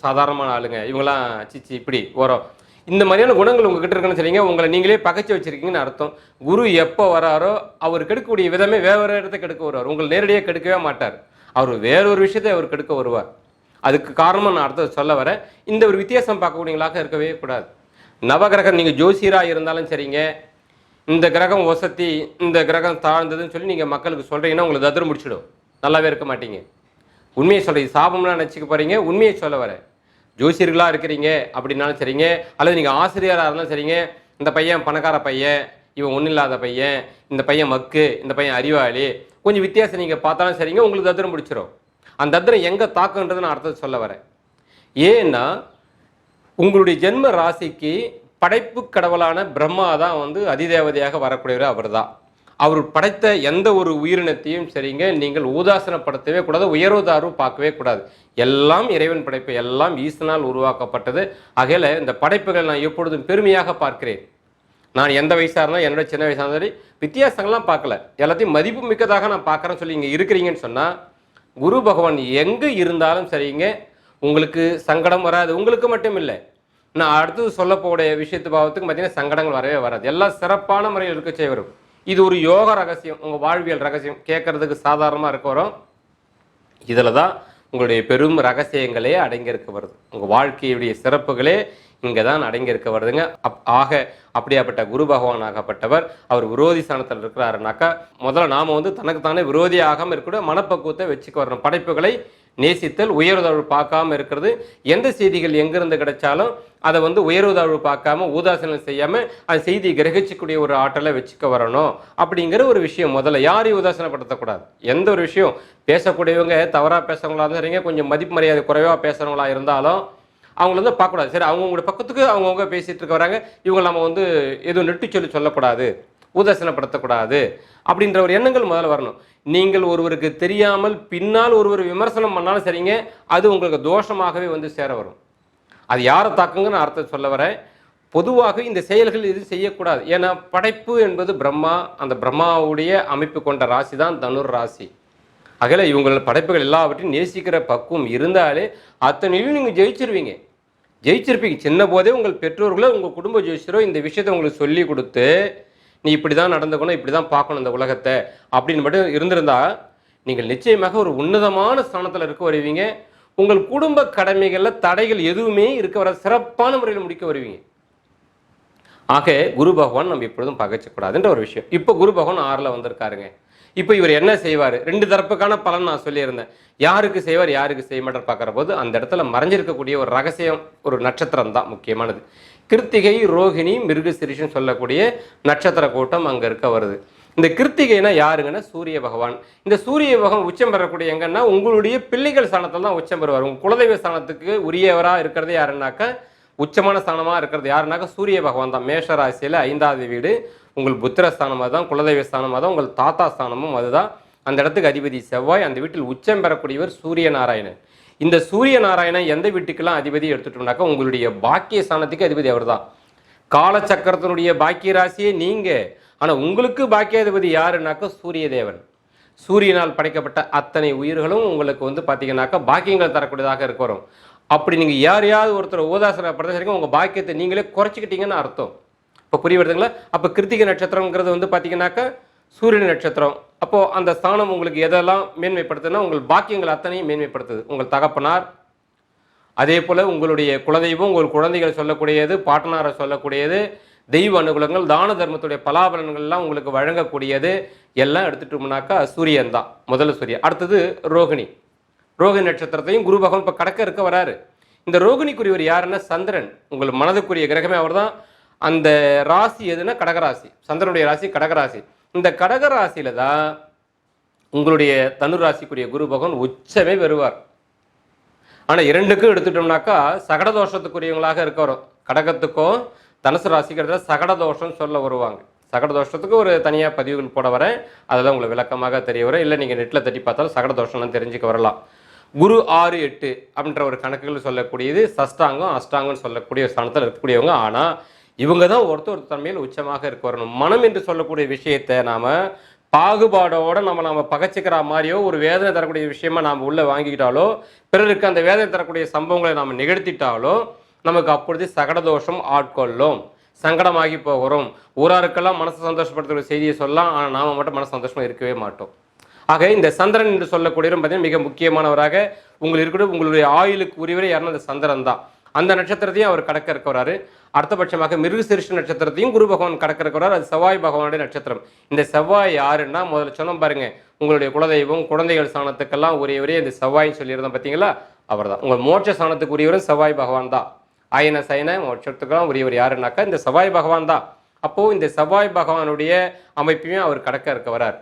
சாதாரணமான ஆளுங்க, இவங்கெல்லாம் சிச்சி இப்படி வரும், இந்த மாதிரியான குணங்கள் உங்ககிட்ட இருக்குன்னு சரிங்க, உங்களை நீங்களே பகைச்சு வச்சிருக்கீங்கன்னு அர்த்தம். குரு எப்போ வராரோ அவர் கெடுக்கக்கூடிய விதமே வேற இடத்த கெடுக்க வருவார், உங்களை நேரடியாக கெடுக்கவே மாட்டார். அவர் வேறொரு விஷயத்தை அவர் கெடுக்க வருவார். அதுக்கு காரணமாக நான் அடுத்தது சொல்ல வரேன். இந்த ஒரு வித்தியாசம் பார்க்கக்கூடியவங்களாக இருக்கவே கூடாது. நவகிரகம் நீங்கள் ஜோசியராக இருந்தாலும் சரிங்க, இந்த கிரகம் வசதி, இந்த கிரகம் தாழ்ந்ததுன்னு சொல்லி நீங்கள் மக்களுக்கு சொல்கிறீங்கன்னா உங்களுக்கு தத்திரம் முடிச்சிடும், நல்லாவே இருக்க மாட்டீங்க. உண்மையை சொல்கிறீங்க, சாபம்லாம் நினச்சிக்க போகிறீங்க, உண்மையை சொல்ல வரேன். ஜோசியர்களாக இருக்கிறீங்க அப்படின்னாலும் சரிங்க, அல்லது நீங்கள் ஆசிரியராக இருந்தாலும் சரிங்க, இந்த பையன் பணக்கார பையன், இவன் ஒன்றும் இல்லாத பையன், இந்த பையன் மக்கு, இந்த பையன் அறிவாளி, கொஞ்சம் வித்தியாசம் நீங்கள் பார்த்தாலும் சரிங்க, உங்களுக்கு தத்திரம் பிடிச்சிடும். அந்த தத்திரம் எங்கே தாக்குன்றதை நான் அடுத்தது சொல்ல வரேன். ஏன்னா உங்களுடைய ஜென்ம ராசிக்கு படைப்பு கடவுளான பிரம்மா தான் வந்து அதிதேவதையாக வரக்கூடியவர். அவர் தான், அவர் படைத்த எந்த ஒரு உயிரினத்தையும் சரிங்க நீங்கள் ஊதாசனப்படுத்தவே கூடாது, உயர்வுதார்வு பார்க்கவே கூடாது. எல்லாம் இறைவன் படைப்பு, எல்லாம் ஈசனால் உருவாக்கப்பட்டது. ஆகையில் இந்த படைப்புகள் நான் எப்பொழுதும் பெருமையாக பார்க்கிறேன். நான் எந்த வயசாக இருந்தாலும், என்னோட சின்ன வயசாக இருந்தாலும் சரி, வித்தியாசங்கள்லாம் பார்க்கல, எல்லாத்தையும் மதிப்பு மிக்கதாக நான் பார்க்குறேன்னு சொல்லி இங்கே இருக்கிறீங்கன்னு சொன்னால், குரு பகவான் எங்கே இருந்தாலும் சரிங்க உங்களுக்கு சங்கடம் வராது. உங்களுக்கு மட்டும் இல்லை, நான் அடுத்தது சொல்ல போகிற விஷயத்து பாவத்துக்கு பார்த்தீங்கன்னா சங்கடங்கள் வரவே வராது, எல்லாம் சிறப்பான முறையில் இருக்க செய்ய வரும். இது ஒரு யோக ரகசியம், உங்கள் வாழ்வியல் ரகசியம், கேட்கறதுக்கு சாதாரணமாக இருக்க வரும். இதில் தான் உங்களுடைய பெரும் ரகசியங்களே அடங்கியிருக்க வருது. உங்கள் வாழ்க்கையுடைய சிறப்புகளே இங்கே தான் அடங்கியிருக்க வருதுங்க. அப்படியாப்பட்ட குரு பகவான் ஆகப்பட்டவர் அவர் விரோதி ஸ்தானத்தில் இருக்கிறாருனாக்கா முதல்ல நாம் தனக்கு தானே விரோதி ஆகாமல் இருக்கக்கூடிய மனப்பக்குவத்தை வச்சுக்க வரணும். படைப்புகளை நேசித்தல், உயர்வுதாழ்வு பார்க்காம இருக்கிறது. எந்த செய்திகள் எங்கிருந்து கிடைச்சாலும் அதை உயர்வுதாழ்வு பார்க்காம ஊதாசனம் செய்யாமல் அந்த செய்தியை கிரகிச்சக்கூடிய ஒரு ஆற்றலை வச்சுக்க வரணும். அப்படிங்கிற ஒரு விஷயம் முதல்ல யாரையும் உதாசனப்படுத்தக்கூடாது. எந்த ஒரு விஷயம் பேசக்கூடியவங்க தவறாக பேசுகிறவங்களா இருந்தால் சரிங்க, கொஞ்சம் மதிப்பு மரியாதை குறைவாக பேசுகிறவங்களா இருந்தாலும் அவங்கள பார்க்கக்கூடாது. சரி, அவங்களோட பக்கத்துக்கு அவங்கவுங்க பேசிகிட்டு இருக்க வராங்க, இவங்க நம்ம எதுவும் நெட்டு சொல்லக்கூடாது, உதாசனப்படுத்தக்கூடாது அப்படின்ற ஒரு எண்ணங்கள் முதல்ல வரணும். நீங்கள் ஒருவருக்கு தெரியாமல் பின்னால் ஒருவர் விமர்சனம் பண்ணாலும் சரிங்க, அது உங்களுக்கு தோஷமாகவே சேர வரும். அது யாரை தாக்குங்கன்னு அர்த்தம் சொல்ல வரேன். பொதுவாக இந்த செயல்கள் இது செய்யக்கூடாது. ஏன்னா படைப்பு என்பது பிரம்மா, அந்த பிரம்மாவுடைய அமைப்பு கொண்ட ராசி தான் தனுர் ராசி. ஆகல இவங்களோட படைப்புகள் எல்லாவற்றையும் நேசிக்கிற பக்குவம் இருந்தாலே அத்தனையும் நீங்கள் ஜெயிச்சிருப்பீங்க. சின்ன போதே உங்கள் பெற்றோர்களோ உங்கள் குடும்ப ஜோசியரோ இந்த விஷயத்தை உங்களுக்கு சொல்லி கொடுத்து நீ இப்படி தான் நடந்துக்கணும், இப்படி தான் பார்க்கணும் இந்த உலகத்தை அப்படின்னு மட்டும் இருந்திருந்தா நீங்கள் நிச்சயமாக ஒரு உன்னதமான ஸ்தானத்தில் இருக்க வருவீங்க. உங்கள் குடும்ப கடமைகளில் தடைகள் எதுவுமே இருக்க வர சிறப்பான முறையில் முடிக்க வருவீங்க. ஆக குரு பகவான் நம்ம எப்பொழுதும் பகைச்சக்கூடாதுன்ற ஒரு விஷயம். இப்போ குரு பகவான் 6ல் வந்திருக்காருங்க. இப்போ இவர் என்ன செய்வார்? 2 தரப்புக்கான பலன் நான் சொல்லியிருந்தேன். யாருக்கு செய்வார், யாருக்கு செய்ய மாட்டார் பார்க்குற போது அந்த இடத்துல மறைஞ்சிருக்கக்கூடிய ஒரு ரகசியம், ஒரு நட்சத்திரம் தான் முக்கியமானது. கிருத்திகை, ரோகிணி, மிருகசிரிஷன் சொல்லக்கூடிய நட்சத்திர கூட்டம் அங்கே இருக்க வருது. இந்த கிருத்திகைனா யாருங்கன்னா சூரிய பகவான். இந்த சூரிய பகவான் உச்சம் பெறக்கூடிய எங்கன்னா உங்களுடைய பிள்ளைகள் ஸ்தானத்தில் தான் உச்சம் பெறுவார். உங்கள் குலதெய்வ ஸ்தானத்துக்கு உரியவராக இருக்கிறது யாருன்னாக்கா, உச்சமான ஸ்தானமாக இருக்கிறது யாருனாக்கா சூரிய பகவான் தான். மேஷ ராசியில் 5வது வீடு உங்கள் புத்திரஸ்தானம் அதுதான், குலதெய்வ ஸ்தானம் அதுதான், உங்கள் தாத்தா ஸ்தானமும் அதுதான். அந்த இடத்துக்கு அதிபதி செவ்வாய். அந்த வீட்டில் உச்சம் பெறக்கூடியவர் சூரிய நாராயணன். இந்த சூரிய நாராயணன் எந்த வீட்டுக்கெல்லாம் அதிபதி எடுத்துட்டோம்னாக்கா உங்களுடைய பாக்கிய ஸ்தானத்துக்கு அதிபதி அவர் தான். காலச்சக்கரத்தினுடைய பாக்கிய ராசியே நீங்கள். ஆனால் உங்களுக்கு பாக்கியாதிபதி யாருன்னாக்கா சூரிய தேவன். சூரியனால் படைக்கப்பட்ட அத்தனை உயிர்களும் உங்களுக்கு பார்த்தீங்கன்னாக்கா பாக்கியங்கள் தரக்கூடியதாக இருக்க வரும். அப்படி நீங்கள் யாரையாவது ஒருத்தர் உதாசனப்படுத்த சரிங்க உங்கள் பாக்கியத்தை நீங்களே குறைச்சிக்கிட்டீங்கன்னு அர்த்தம். இப்போ புரிய வருதுங்களா? அப்போ கிருத்திகை நட்சத்திரங்கிறது பார்த்தீங்கன்னாக்கா சூரியன் நட்சத்திரம். அப்போது அந்த ஸ்தானம் உங்களுக்கு எதெல்லாம் மேன்மைப்படுத்துதுன்னா உங்கள் பாக்கியங்கள் அத்தனையும் மேன்மைப்படுத்துது. உங்கள் தகப்பனார், அதே போல் உங்களுடைய குலதெய்வம், உங்கள் குழந்தைகள் சொல்லக்கூடியது, பாட்டனாரை சொல்லக்கூடியது, தெய்வ அனுகூலங்கள், தான தர்மத்துடைய பலாபலன்கள்லாம் உங்களுக்கு வழங்கக்கூடியது எல்லாம் எடுத்துட்டோம்னாக்கா சூரியன் தான். முதல்ல சூரியன். அடுத்தது ரோகிணி. ரோகிணி நட்சத்திரத்தையும் குரு பகவான் இப்போ கடக்க இருக்க வராரு. இந்த ரோகிணிக்குரியவர் யாருன்னா சந்திரன். உங்கள் மனதுக்குரிய கிரகமே அவர் தான். அந்த ராசி எதுனா கடகராசி. சந்திரனுடைய ராசி கடகராசி. இந்த கடகராசியில தான் உங்களுடைய தனுராசிக்குரிய குரு பகவான் உச்சமே பெறுவார். ஆனால் 2க்கும் எடுத்துட்டோம்னாக்கா சகட தோஷத்துக்குரியவங்களாக இருக்க வரும். கடகத்துக்கும் தனுசு ராசிக்கிறத சகட தோஷம்னு சொல்ல வருவாங்க. சகட தோஷத்துக்கு ஒரு தனியாக பதிவுகள் போட வரேன், அதெல்லாம் உங்களுக்கு விளக்கமாக தெரிய வரும். இல்லை நீங்கள் நெட்டில் தட்டி பார்த்தாலும் சகட தோஷம்னு தெரிஞ்சுக்க வரலாம். குரு 6, 8 அப்படின்ற ஒரு கணக்குகள் சொல்லக்கூடியது சஷ்டாங்கம், அஷ்டாங்கம்னு சொல்லக்கூடிய ஸ்தானத்தில் இருக்கக்கூடியவங்க. ஆனால் இவங்க தான் ஒருத்தர் தன்மையில் உச்சமாக இருக்க வரணும். மனம் என்று சொல்லக்கூடிய விஷயத்தை நாம் பாகுபாடோடு நம்ம பகச்சிக்கிற மாதிரியோ ஒரு வேதனை தரக்கூடிய விஷயமா நாம் உள்ளே வாங்கிக்கிட்டாலோ, பிறருக்கு அந்த வேதனை தரக்கூடிய சம்பவங்களை நாம் நிகழ்த்திட்டாலோ நமக்கு அப்பொழுது சகடதோஷம் ஆட்கொள்ளும், சங்கடமாகி போகிறோம். ஊராருக்கெல்லாம் மனசு சந்தோஷப்படுத்துகிற செய்தியை சொல்லலாம், ஆனால் நாம் மட்டும் மனசு சந்தோஷமாக இருக்கவே மாட்டோம். ஆக இந்த சந்திரன் என்று சொல்லக்கூடியவரும் பார்த்தீங்கன்னா மிக முக்கியமானவராக உங்களுடைய ஆயுளுக்கு உரியவரை யாருன்னா அந்த சந்திரன் தான். அந்த நட்சத்திரத்தையும் அவர் கடக்க இருக்க வராரு. அடுத்தபட்சமாக மிருகசீரிஷ நட்சத்திரத்தையும் குரு பகவான் கடக்க இருக்க வராரு. அது செவ்வாய் பகவானுடைய நட்சத்திரம். இந்த செவ்வாய் யாருன்னா முதல்ல சொன்னோம் பாருங்க, உங்களுடைய குலதெய்வம் குழந்தைகள் ஸ்தானத்துக்கெல்லாம் உரியவரே இந்த செவ்வாய்ன்னு சொல்லியிருந்தோம் பார்த்தீங்களா, அவர் தான். உங்கள் மோட்ச ஸ்தானத்துக்கு உரியவரும் செவ்வாய் பகவான் தான். அயன சயன மோட்சத்துக்கெல்லாம் உரியவர் யாருன்னாக்கா இந்த செவ்வாய் பகவான் தான். அப்போது இந்த செவ்வாய் பகவானுடைய அமைப்பையுமே அவர் கடக்க இருக்க வரார்.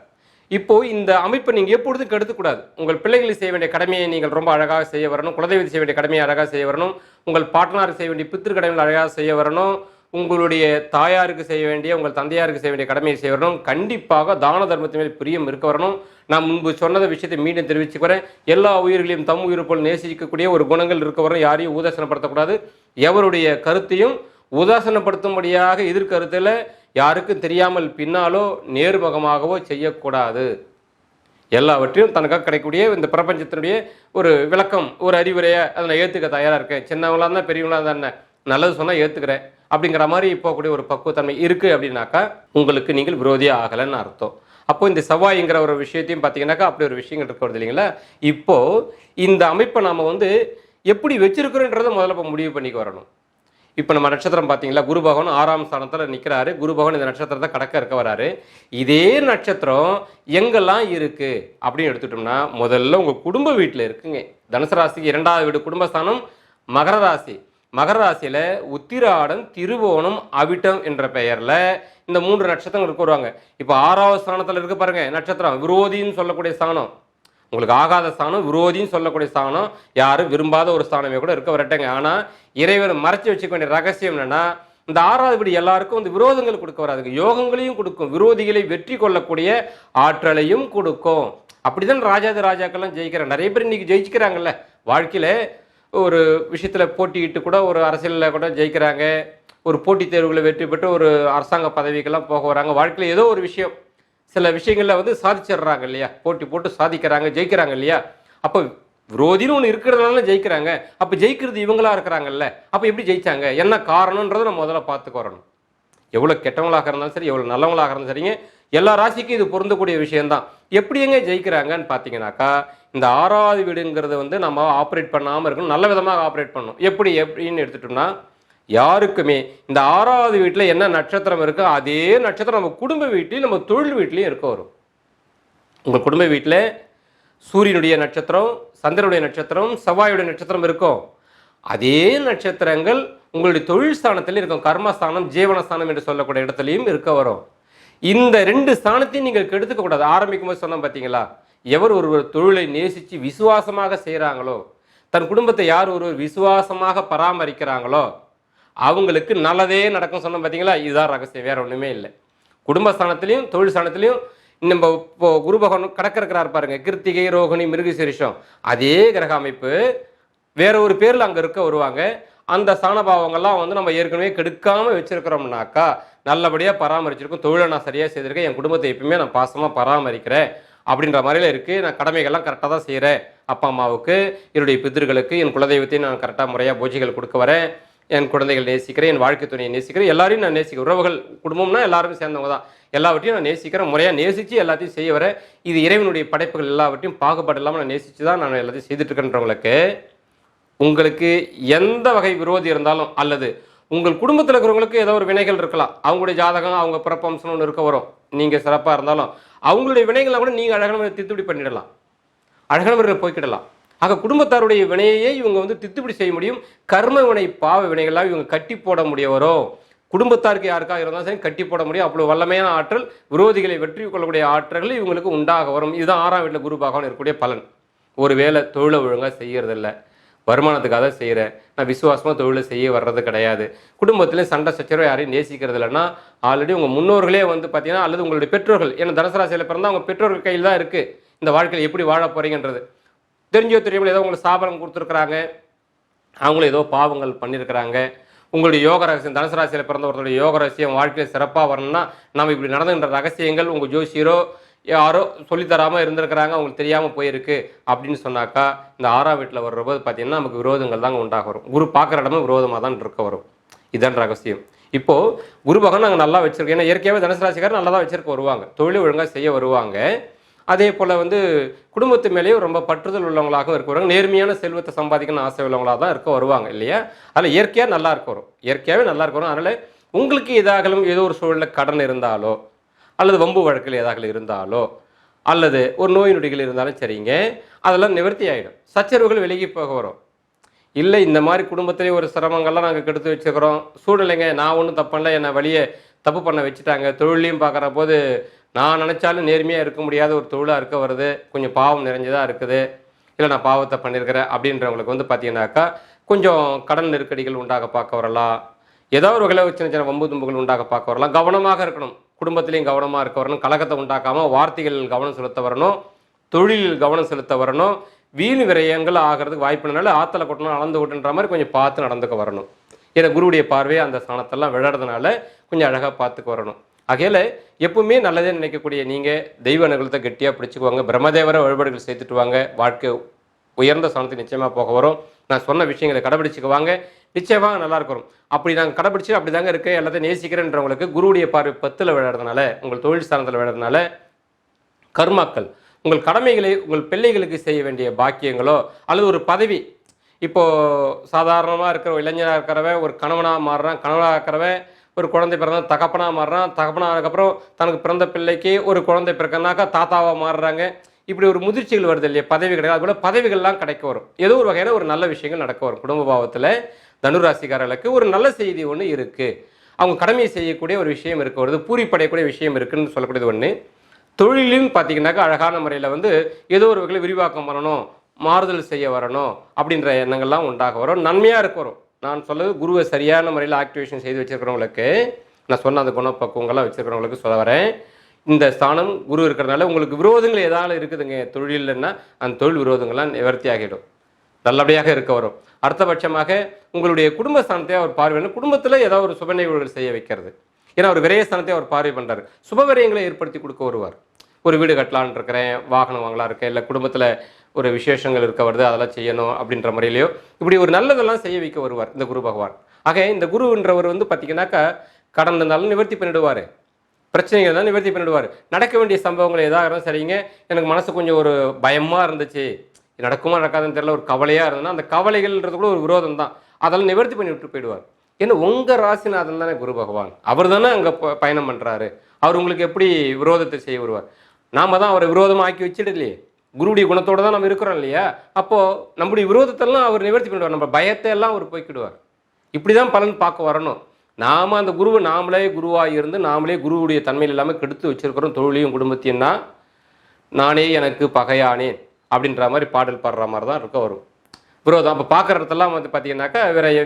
இப்போது இந்த அமைப்பை நீங்கள் எப்பொழுதும் கெடுத்துக்கூடாது. உங்கள் பிள்ளைகளை செய்ய வேண்டிய கடமையை நீங்கள் ரொம்ப அழகாக செய்ய வரணும். குலதெய்வத்தை செய்ய வேண்டிய கடமையை அழகாக செய்ய வரணும். உங்கள் பாட்டனாருக்கு செய்ய வேண்டிய பித்திரு கடமைகள் அழகாக செய்ய வரணும். உங்களுடைய தாயாருக்கு செய்ய வேண்டிய, உங்கள் தந்தையாருக்கு செய்ய வேண்டிய கடமையை செய்ய வரணும். கண்டிப்பாக தான தர்மத்தின் மேல் பிரியம் இருக்க வரணும். நான் முன்பு சொன்னத விஷயத்தை மீண்டும் தெரிவிச்சுக்கிறேன். எல்லா உயிர்களையும் தம் உயிர் போல் நேசிக்கக்கூடிய ஒரு குணங்கள் இருக்க வரணும். யாரையும் உதாசனப்படுத்தக்கூடாது. எவருடைய கருத்தையும் உதாசனப்படுத்தும்படியாக எதிர்கருத்தில் யாருக்கும் தெரியாமல் பின்னாலோ நேர்முகமாகவோ செய்யக்கூடாது. எல்லாவற்றையும் தனக்காக கிடைக்கக்கூடிய இந்த பிரபஞ்சத்தினுடைய ஒரு விளக்கம், ஒரு அறிவுரையை அதை நான் ஏற்றுக்க தயாராக இருக்கேன். சின்னவங்களாக இருந்தால் பெரியவங்களாக இருந்தால் என்ன, நல்லது சொன்னால் ஏற்றுக்கிறேன், அப்படிங்கிற மாதிரி போகக்கூடிய ஒரு பக்குவத்தன்மை இருக்குது அப்படின்னாக்கா உங்களுக்கு நீங்கள் விரோதியாக ஆகலைன்னு அர்த்தம். அப்போ இந்த செவ்வாய்ங்கிற ஒரு விஷயத்தையும் பார்த்தீங்கன்னாக்கா அப்படி ஒரு விஷயங்கள் இருக்கிறது இல்லைங்களா. இப்போ இந்த அமைப்பை நாம் வந்து எப்படி வச்சிருக்கிறோன்றதை முதல்ல இப்போ முடிவு பண்ணிக்க வரணும். இப்போ நம்ம நட்சத்திரம் பார்த்தீங்களா, குரு பகவான் 6ஆம் ஸ்தானத்தில் நிற்கிறாரு. குரு பகவான் இந்த நட்சத்திரத்தை கடக்க இருக்க வராரு. இதே நட்சத்திரம் எங்கெல்லாம் இருக்குது அப்படின்னு எடுத்துட்டோம்னா, முதல்ல உங்கள் குடும்ப வீட்டில் இருக்குங்க. தனுசு ராசிக்கு 2வது வீடு குடும்பஸ்தானம் மகர ராசி. மகர ராசியில் உத்திராடம், திருவோணம், அவிட்டம் என்ற பெயரில் இந்த 3 நட்சத்திரங்களுக்கு வருவாங்க. இப்போ 6வது ஸ்தானத்தில் இருக்க பாருங்க நட்சத்திரம், விரோதின்னு சொல்லக்கூடிய ஸ்தானம். உங்களுக்கு ஆகாத ஸ்தானம், விரோதின்னு சொல்லக்கூடிய ஸ்தானம், யாரும் விரும்பாத ஒரு ஸ்தானமே கூட இருக்க வரட்டேங்க. ஆனால் இறைவன் மறைச்சி வச்சுக்க வேண்டிய ரகசியம் என்னன்னா, இந்த 6வது வீடு எல்லாருக்கும் வந்து விரோதங்கள் கொடுக்க வராதுங்க, யோகங்களையும் கொடுக்கும், விரோதிகளை வெற்றி கொள்ளக்கூடிய ஆற்றலையும் கொடுக்கும். அப்படிதான் ராஜாதி ராஜாக்கள்லாம் ஜெயிக்கிறாங்க. நிறைய பேர் இன்னைக்கு ஜெயிச்சுக்கிறாங்கல்ல வாழ்க்கையில. ஒரு விஷயத்தில் போட்டியிட்டு கூட ஒரு அரசியலில் கூட ஜெயிக்கிறாங்க. ஒரு போட்டித் தேர்வுகளை வெற்றி பெற்று ஒரு அரசாங்க பதவிக்கெல்லாம் போக வராங்க. வாழ்க்கையில் ஏதோ ஒரு விஷயம், சில விஷயங்களில் வந்து சாதிச்சிடுறாங்க இல்லையா, போட்டி போட்டு சாதிக்கிறாங்க, ஜெயிக்கிறாங்க இல்லையா. அப்போ விரோதின்னு ஒன்று இருக்கிறதுனால ஜெயிக்கிறாங்க. அப்போ ஜெயிக்கிறது இவங்களா இருக்கிறாங்கல்ல, அப்போ எப்படி ஜெயிச்சாங்க, என்ன காரணன்றதை நம்ம முதல்ல பார்த்துக்க வரணும். எவ்வளோ கெட்டவங்களாக இருந்தாலும் சரி, எவ்வளோ நல்லவங்களாக இருந்தாலும் சரிங்க, எல்லா ராசிக்கும் இது பொருந்தக்கூடிய விஷயம்தான். எப்படி எங்க ஜெயிக்கிறாங்கன்னு பார்த்தீங்கன்னாக்கா, இந்த 6வது வீடுங்கிறது வந்து நம்ம ஆப்ரேட் பண்ணாமல் இருக்கணும், நல்ல விதமாக ஆப்ரேட் பண்ணணும். எப்படின்னு எடுத்துட்டோம்னா, யாருக்குமே இந்த 6வது வீட்டில் என்ன நட்சத்திரம் இருக்கோ அதே நட்சத்திரம் நம்ம குடும்ப வீட்லையும் நம்ம தொழில் வீட்லையும் இருக்க வரும். உங்கள் குடும்ப வீட்டில் சூரியனுடைய நட்சத்திரம், சந்திரனுடைய நட்சத்திரம், செவ்வாயுடைய நட்சத்திரம் இருக்கும். அதே நட்சத்திரங்கள் உங்களுடைய தொழில் ஸ்தானத்தில் இருக்கும். கர்மஸ்தானம், ஜீவனஸ்தானம் என்று சொல்லக்கூடிய இடத்துலையும் இருக்க வரும். இந்த 2 ஸ்தானத்தையும் நீங்கள் கெடுத்துக்க கூடாது. ஆரம்பிக்கும் போது சொன்னோம் பார்த்தீங்களா, எவர் ஒருவர் தொழிலை நேசித்து விசுவாசமாக செய்கிறாங்களோ, தன் குடும்பத்தை யார் ஒருவர் விசுவாசமாக பராமரிக்கிறாங்களோ அவங்களுக்கு நல்லதே நடக்கும் சொன்னோம் பார்த்தீங்களா. இதுதான் ரகசியம், வேற ஒன்றுமே இல்லை. குடும்பஸ்தானத்திலையும் தொழில் ஸ்தானத்திலையும் நம்ம இப்போ குரு பகவான் கடக்க இருக்கிறார் பாருங்க, கிருத்திகை, ரோகிணி, மிருகசீரிஷம், அதே கிரக அமைப்பு வேற ஒரு பேரில் அங்கே இருக்க வருவாங்க. அந்த ஸ்தானபாவங்கள்லாம் வந்து நம்ம ஏற்கனவே கெடுக்காமல் வச்சிருக்கிறோம்னாக்கா நல்லபடியாக பராமரிச்சிருக்கோம். தொழிலை நான் சரியாக செய்திருக்கேன், என் குடும்பத்தை எப்பயுமே நான் பாசமாக பராமரிக்கிறேன் அப்படின்ற மாதிரிலாம் இருக்குது. நான் கடமைகள்லாம் கரெக்டாக தான் செய்கிறேன். அப்பா அம்மாவுக்கு, என்னுடைய பித்திருக்களுக்கு, என் குலதெய்வத்தையும் நான் கரெக்டாக முறையாக பூஜைகள் கொடுக்க வரேன். என் குழந்தைகள் நேசிக்கிறேன், என் வாழ்க்கை துணையை நேசிக்கிறேன், எல்லாரையும் நான் நேசிக்கிறேன். உறவுகள், குடும்பம்னா எல்லாருமே சேர்ந்தவங்க தான். எல்லாவற்றையும் நான் நேசிக்கிறேன், முறையாக நேசித்து எல்லாத்தையும் செய்ய வரேன். இது இறைவனுடைய படைப்புகள் எல்லாவற்றையும் பாகுபாடு இல்லாமல் நான் நேசித்து தான் நான் எல்லாத்தையும் செய்துட்டு இருக்கேன்றவங்களுக்கு, உங்களுக்கு எந்த வகை விரோதி இருந்தாலும், அல்லது உங்கள் குடும்பத்தில் இருக்கிறவங்களுக்கு ஏதோ ஒரு வினைகள் இருக்கலாம். அவங்களுடைய ஜாதகம், அவங்க பிறப்பம்சம்னு ஒன்று இருக்க வரும். நீங்கள் சிறப்பாக இருந்தாலும் அவங்களுடைய வினைகளை கூட நீங்கள் அழகான முறையில் தித்துப்படி பண்ணிடலாம், அழகான முறையில் போய்க்கிடலாம். ஆக குடும்பத்தாருடைய வினையை இவங்க வந்து தித்துப்படி செய்ய முடியும். கர்ம வினை, பாவ வினைகள்லாம் இவங்க கட்டி போட முடியவரோ, குடும்பத்தாருக்கு யாருக்காக இருந்தாலும் சரி கட்டி போட முடியும். அவ்வளோ வல்லமையான ஆற்றல், விரோதிகளை வெற்றி கொள்ளக்கூடிய ஆற்றல்கள் இவங்களுக்கு உண்டாக வரும். இதுதான் 6ஆம் வீட்டில் குரு பகவான் இருக்கக்கூடிய பலன். ஒரு வேளை தொழிலை ஒழுங்காக செய்யறதில்ல, வருமானத்துக்காக தான் செய்கிறேன், நான் விசுவாசமாக தொழிலை செய்ய வர்றது கிடையாது, குடும்பத்தில் சண்டை சச்சரவு யாரையும் நேசிக்கிறது இல்லைன்னா, ஆல்ரெடி உங்கள் முன்னோர்களே வந்து பார்த்தீங்கன்னா, அல்லது உங்களுடைய பெற்றோர்கள், ஏன்னா தனுசு ராசியில் பிறந்தால் அவங்க பெற்றோர்கள் கையில் தான் இருக்குது இந்த வாழ்க்கையில் எப்படி வாழ போகிறீங்கன்றது. தெரிஞ்சோ தெரியாமல் ஏதோ உங்களுக்கு சாபனம் கொடுத்துருக்குறாங்க, அவங்களும் ஏதோ பாவங்கள் பண்ணியிருக்கிறாங்க. உங்களுடைய யோக ரகசியம், தனுசு ராசியில் பிறந்த ஒருத்தருடைய யோக ரகசியம் வாழ்க்கையில் சிறப்பாக வரணும்னா நம்ம இப்படி நடந்துகின்ற ரகசியங்கள் உங்கள் ஜோசியரோ யாரோ சொல்லித்தராமல் இருந்திருக்கிறாங்க, அவங்களுக்கு தெரியாமல் போயிருக்கு அப்படின்னு சொன்னாக்கா, இந்த 6ஆம் வீட்டில் வர்றபோது பார்த்தீங்கன்னா நமக்கு விரோதங்கள் தாங்க உண்டாக வரும். குரு பார்க்குற இடமே விரோதமாக தான் இருக்க வரும். இதுதான் ரகசியம். இப்போது குரு பகவான் நாங்கள் நல்லா வச்சுருக்கோம். ஏன்னா இயற்கையாகவே தனுசு ராசிக்காரர் நல்லா தான் வச்சுருக்க வருவாங்க, தொழிலை ஒழுங்காக செய்ய வருவாங்க. அதே போல் வந்து குடும்பத்து மேலேயும் ரொம்ப பற்றுதல் உள்ளவங்களாகவும் இருக்க வருவாங்க. நேர்மையான செல்வத்தை சம்பாதிக்கணும்னு ஆசை உள்ளவங்களாக தான் இருக்க வருவாங்க இல்லையா. அதில் இயற்கையாக நல்லா இருக்க வரும், இயற்கையாகவே நல்லா இருக்க வரும். அதனால் உங்களுக்கு ஏதாகலும் ஏதோ ஒரு சூழலில் கடன் இருந்தாலோ, அல்லது வம்பு வழக்கில் ஏதாவது இருந்தாலோ, அல்லது ஒரு நோய் நொடிகள் இருந்தாலும் சரிங்க, அதெல்லாம் நிவர்த்தி ஆகிடும். சச்சரவுகள் விலகி போக வரும். இல்லை இந்த மாதிரி குடும்பத்திலே ஒரு சிரமங்கள்லாம் நாங்கள் கெடுத்து வச்சுக்கிறோம், சூழ்நிலைங்க, நான் ஒன்றும் தப்பண்ணல, என்னை வழியை தப்பு பண்ண வச்சுட்டாங்க, தொழிலையும் பார்க்குற போது நான் நினச்சாலும் நேர்மையாக இருக்க முடியாத ஒரு தொழிலாக இருக்க வருது, கொஞ்சம் பாவம் நிறைஞ்சதாக இருக்குது, இல்லை நான் பாவத்தை பண்ணியிருக்கிறேன் அப்படின்றவங்களுக்கு வந்து பார்த்தீங்கன்னாக்கா கொஞ்சம் கடன் நெருக்கடிகள் உண்டாக பார்க்க வரலாம். ஏதாவது ஒரு வகையில் சின்ன சின்ன வம்பு தும்புகள் உண்டாக பார்க்க வரலாம். கவனமாக இருக்கணும், குடும்பத்திலையும் கவனமாக இருக்க வரணும். கலக்கத்தை உண்டாக்காமல் வார்த்தைகளில் கவனம் செலுத்த வரணும், தொழிலில் கவனம் செலுத்த வரணும். வீண் விரயங்கள் ஆகிறதுக்கு வாய்ப்புனால ஆற்றலை கொட்டணும், அளந்து கொட்டுன்ற மாதிரி கொஞ்சம் பார்த்து நடந்துக்க வரணும். ஏன்னா குருவுடைய பார்வையை அந்த ஸ்தானத்தெல்லாம் விழறதுனால கொஞ்சம் அழகாக பார்த்துக்க வரணும். ஆகையில எப்பவுமே நல்லதே நினைக்கக்கூடிய நீங்கள் தெய்வ அனுகூலத்தை கெட்டியாக பிடிச்சிக்குவாங்க, பிரம்மதேவரை வழிபாடுகள் சேர்த்துட்டு வாங்க, வாழ்க்கை உயர்ந்த ஸ்தானத்துக்கு நிச்சயமாக போக வரும். நான் சொன்ன விஷயங்களை கடைபிடிச்சிக்குவாங்க. நிச்சயமாக நல்லா இருக்கும். அப்படி நாங்கள் கடைபிடிச்சு அப்படி தாங்க இருக்கு எல்லாத்தையும் நேசிக்கிறேன்றவங்களுக்கு குருவுடைய பார்வை 10ல் விளையாடுறதுனால, உங்கள் தொழில் ஸ்தானத்தில் விளையாடுறதுனால கர்மாக்கள், உங்கள் கடமைகளை உங்கள் பிள்ளைகளுக்கு செய்ய வேண்டிய பாக்கியங்களோ அல்லது ஒரு பதவி, இப்போ சாதாரணமாக இருக்கிற இளைஞராக இருக்கிறவன் ஒரு கணவனாக மாறுறான், கணவனாக இருக்கிறவன் ஒரு குழந்தை பிறந்தா தகப்பனாக மாறுறான், தகப்பனானதுக்கப்புறம் தனக்கு பிறந்த பிள்ளைக்கு ஒரு குழந்தை பிறக்கனாக்கா தாத்தாவாக மாறுறாங்க. இப்படி ஒரு முதிர்ச்சிகள் வருது இல்லையா, பதவி கிடையாது. அது போல பதவிகள்லாம் கிடைக்க வரும். ஏதோ ஒரு வகையான ஒரு நல்ல விஷயங்கள் நடக்க வரும். குடும்ப பாவத்தில் தனுராசிக்காரர்களுக்கு ஒரு நல்ல செய்தி ஒன்று இருக்குது. அவங்க கடமையை செய்யக்கூடிய ஒரு விஷயம் இருக்க வருது, பூரிப்படையக்கூடிய விஷயம் இருக்குன்னு சொல்லக்கூடியது ஒன்று. தொழிலும் பார்த்தீங்கன்னாக்கா அழகான முறையில் வந்து ஏதோ ஒரு வகையில் விரிவாக்கம் பண்ணணும், மாறுதல் செய்ய வரணும் அப்படின்ற எண்ணங்கள்லாம் உண்டாக வரும். நன்மையாக இருக்க வரும். நான் சொல்வது குருவை சரியான முறையில் ஆக்டிவேஷன் செய்து வச்சுருக்கிறவங்களுக்கு, நான் சொன்ன அந்த குணப்பக்குவங்கள்லாம் வச்சுருக்கிறவங்களுக்கு சொல்ல வரேன். இந்த ஸ்தானம் குரு இருக்கிறதுனால உங்களுக்கு விரோதங்கள் ஏதாவது இருக்குதுங்க தொழில்னா, அந்த தொழில் விரோதங்கள்லாம் நிவர்த்தி ஆகிடும், நல்லபடியாக இருக்க வரும். அடுத்தபட்சமாக உங்களுடைய குடும்ப ஸ்தானத்தை அவர் பார்வை, குடும்பத்தில் ஏதாவது ஒரு சுப நிகழ்வுகள் செய்ய வைக்கிறது. ஏன்னா அவர் விரயஸ்தானத்தை அவர் பார்வை பண்ணுறாரு. சுப விரயங்களை ஏற்படுத்தி கொடுக்க வருவார். ஒரு வீடு கட்டலான்னு இருக்கிறேன், வாகனம் வாங்கலாம் இருக்கேன், இல்லை குடும்பத்தில் ஒரு விசேஷங்கள் இருக்க வருது, அதெல்லாம் செய்யணும் அப்படின்ற முறையிலையோ இப்படி ஒரு நல்லதெல்லாம் செய்ய வைக்க வருவார் இந்த குரு பகவான். ஆக இந்த குருன்றவர் வந்து பார்த்தீங்கன்னாக்கா கடன் இருந்தாலும் நிவர்த்தி பண்ணிடுவார், பிரச்சனைகள் தான் நிவர்த்தி பண்ணிடுவார். நடக்க வேண்டிய சம்பவங்கள் எதாக இருந்தாலும் சரிங்க, எனக்கு மனசு கொஞ்சம் ஒரு பயமாக இருந்துச்சு, நடக்குமா நடக்காதுன்னு தெரியல, ஒரு கவலையாக இருந்ததுன்னா அந்த கவலைகள்ன்றது கூட ஒரு விரோதம் தான், அதெல்லாம் நிவர்த்தி பண்ணி விட்டு போயிடுவார். ஏன்னா உங்கள் ராசிநாதன் தானே குரு பகவான், அவர் தானே அங்கே பயணம் பண்ணுறாரு. அவர் உங்களுக்கு எப்படி விரோதத்தை செய்ய வருவார்? நாம் தான் அவரை விரோதமாக ஆக்கி வச்சிடலையே, குருவுடைய குணத்தோடு தான் நம்ம இருக்கிறோம் இல்லையா? அப்போது நம்முடைய விரோதத்தெல்லாம் அவர் நிவர்த்தி பண்ணிடுவார், நம்ம பயத்தை எல்லாம் அவர் போய்க்கிடுவார். இப்படி தான் பலன் பார்க்க வரணும். நாம் அந்த குருவை நாமளே குருவாக இருந்து நாமளே குருவுடைய தன்மையில் இல்லாமல் கெடுத்து வச்சுருக்கிறோம் தொழிலையும் குடும்பத்தையும் தான். நானே எனக்கு பகையானேன் அப்படின்ற மாதிரி பாடல் பாடுற மாதிரி தான் இருக்க வரும் விரோதம். அப்போ பார்க்குற இடத்தெல்லாம் வந்து பார்த்தீங்கன்னாக்கா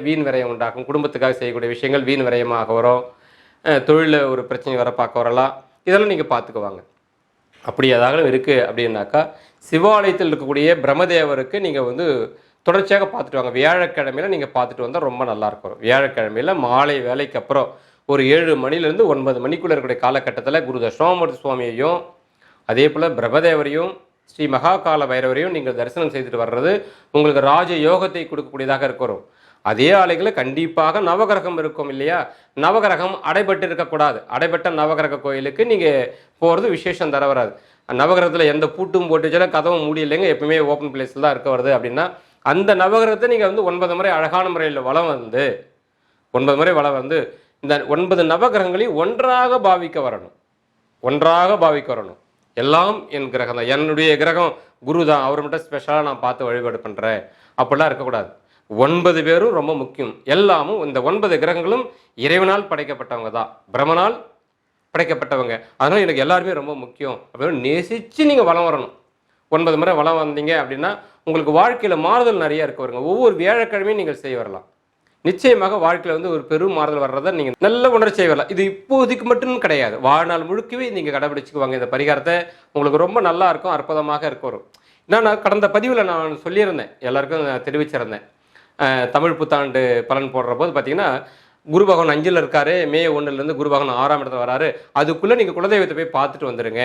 வீண் விரயம் உண்டாகும். குடும்பத்துக்காக செய்யக்கூடிய விஷயங்கள் வீண் விரயமாக வரும். தொழிலில் ஒரு பிரச்சனை வர பார்க்க வரலாம். இதெல்லாம் நீங்கள் பார்த்துக்குவாங்க. அப்படி ஏதாவது இருக்குது அப்படின்னாக்கா சிவாலயத்தில் இருக்கக்கூடிய பிரம்மதேவருக்கு நீங்கள் வந்து தொடர்ச்சியாக பார்த்துட்டு வாங்க. வியாழக்கிழமையில் நீங்கள் பார்த்துட்டு வந்தால் ரொம்ப நல்லாயிருக்கும். வியாழக்கிழமையில் மாலை வேலைக்கு அப்புறம் ஒரு 7 மணிலேருந்து 9 மணிக்குள்ளே இருக்கக்கூடிய காலகட்டத்தில் குரு தட்சிணாமூர்த்தி சுவாமியையும் அதே போல் பிரம்மதேவரையும் ஸ்ரீ மகாகால பைரவரையும் நீங்கள் தரிசனம் செய்துட்டு வர்றது உங்களுக்கு ராஜ யோகத்தை கொடுக்கக்கூடியதாக இருக்கிறோம். அதே ஆலைகளில் கண்டிப்பாக நவகிரகம் இருக்கும் இல்லையா, நவகிரகம் அடைபட்டு இருக்கக்கூடாது. அடைபட்ட நவகிரக கோயிலுக்கு நீங்கள் போகிறது விசேஷம் தர வராது. நவகிரகத்தில் எந்த பூட்டும் போட்டு வச்சாலும் கதவும் மூடி இல்லைங்க, எப்பவுமே ஓப்பன் பிளேஸில் தான் இருக்க வருது அப்படின்னா அந்த நவகிரகத்தை நீங்கள் வந்து 9 முறை அழகான முறையில் வளம் வந்து 9 முறை வளம் வந்து இந்த 9 நவகிரகங்களையும் ஒன்றாக பாவிக்க வரணும். ஒன்றாக பாவிக்க வரணும். எல்லாம் என் கிரகம் தான், என்னுடைய கிரகம் குரு தான், அவர் மட்டும் ஸ்பெஷலாக நான் பார்த்து வழிபாடு பண்ணுறேன் அப்படிலாம் இருக்கக்கூடாது. 9 பேரும் ரொம்ப முக்கியம். எல்லாமும் இந்த 9 கிரகங்களும் இறைவனால் படைக்கப்பட்டவங்க தான், பிரம்மனால் படைக்கப்பட்டவங்க. அதனால் எனக்கு எல்லாருமே ரொம்ப முக்கியம் அப்படின்னு நேசித்து நீங்கள் வளம் வரணும். 9 முறை வளம் வந்தீங்க அப்படின்னா உங்களுக்கு வாழ்க்கையில் மாறுதல் நிறைய இருக்க வருங்க. ஒவ்வொரு வியாழக்கிழமையும் நீங்கள் செய்ய வரலாம். நிச்சயமாக வாழ்க்கையில் வந்து ஒரு பெரும் மாறுதல் வர்றதை நீங்கள் நல்ல உணர்ச்சி வரலாம். இது இப்போதைக்கு மட்டும் கிடையாது, வாழ்நாள் முழுக்கவே நீங்கள் கடைபிடிச்சுக்குவாங்க. இந்த பரிகாரத்தை உங்களுக்கு ரொம்ப நல்லா இருக்கும், அற்புதமாக இருக்க வரும். நான் கடந்த பதிவில் நான் சொல்லியிருந்தேன், எல்லாருக்கும் தெரிவிச்சிருந்தேன். தமிழ் புத்தாண்டு பலன் போடுற போது பார்த்தீங்கன்னா குரு பகவான் 5ல் இருக்காரு, மே 1லேருந்து குரு பகவான் 6ஆம் இடத்துல வராரு. அதுக்குள்ளே நீங்கள் குலதெய்வத்தை போய் பார்த்துட்டு வந்துடுங்க,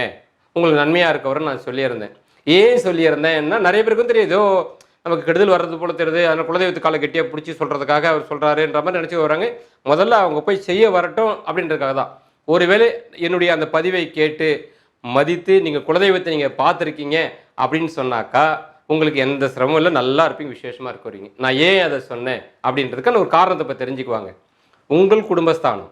உங்களுக்கு நன்மையாக இருக்க வரும் நான் சொல்லியிருந்தேன். ஏன் சொல்லியிருந்தேன்னா நிறைய பேருக்கும் தெரியுது, ஏதோ நமக்கு கெடுதல் வர்றது போல தெரியுது, அதனால் குலதெய்வத்து காலை கெட்டியாக பிடிச்சி சொல்கிறதுக்காக அவர் சொல்கிறாருன்ற மாதிரி நினச்சி வராங்க. முதல்ல அவங்க போய் செய்ய வரட்டும் அப்படின்றதுக்காக தான். ஒருவேளை என்னுடைய அந்த பதிவை கேட்டு மதித்து நீங்கள் குலதெய்வத்தை நீங்கள் பார்த்துருக்கீங்க அப்படின்னு சொன்னாக்கா உங்களுக்கு எந்த சிரமம் இல்லை, நல்லா இருப்பீங்க, விசேஷமாக இருக்க வரீங்க. நான் ஏன் அதை சொன்னேன் அப்படின்றதுக்கான ஒரு காரணத்தை இப்போ தெரிஞ்சுக்குவாங்க. உங்கள் குடும்பஸ்தானம்,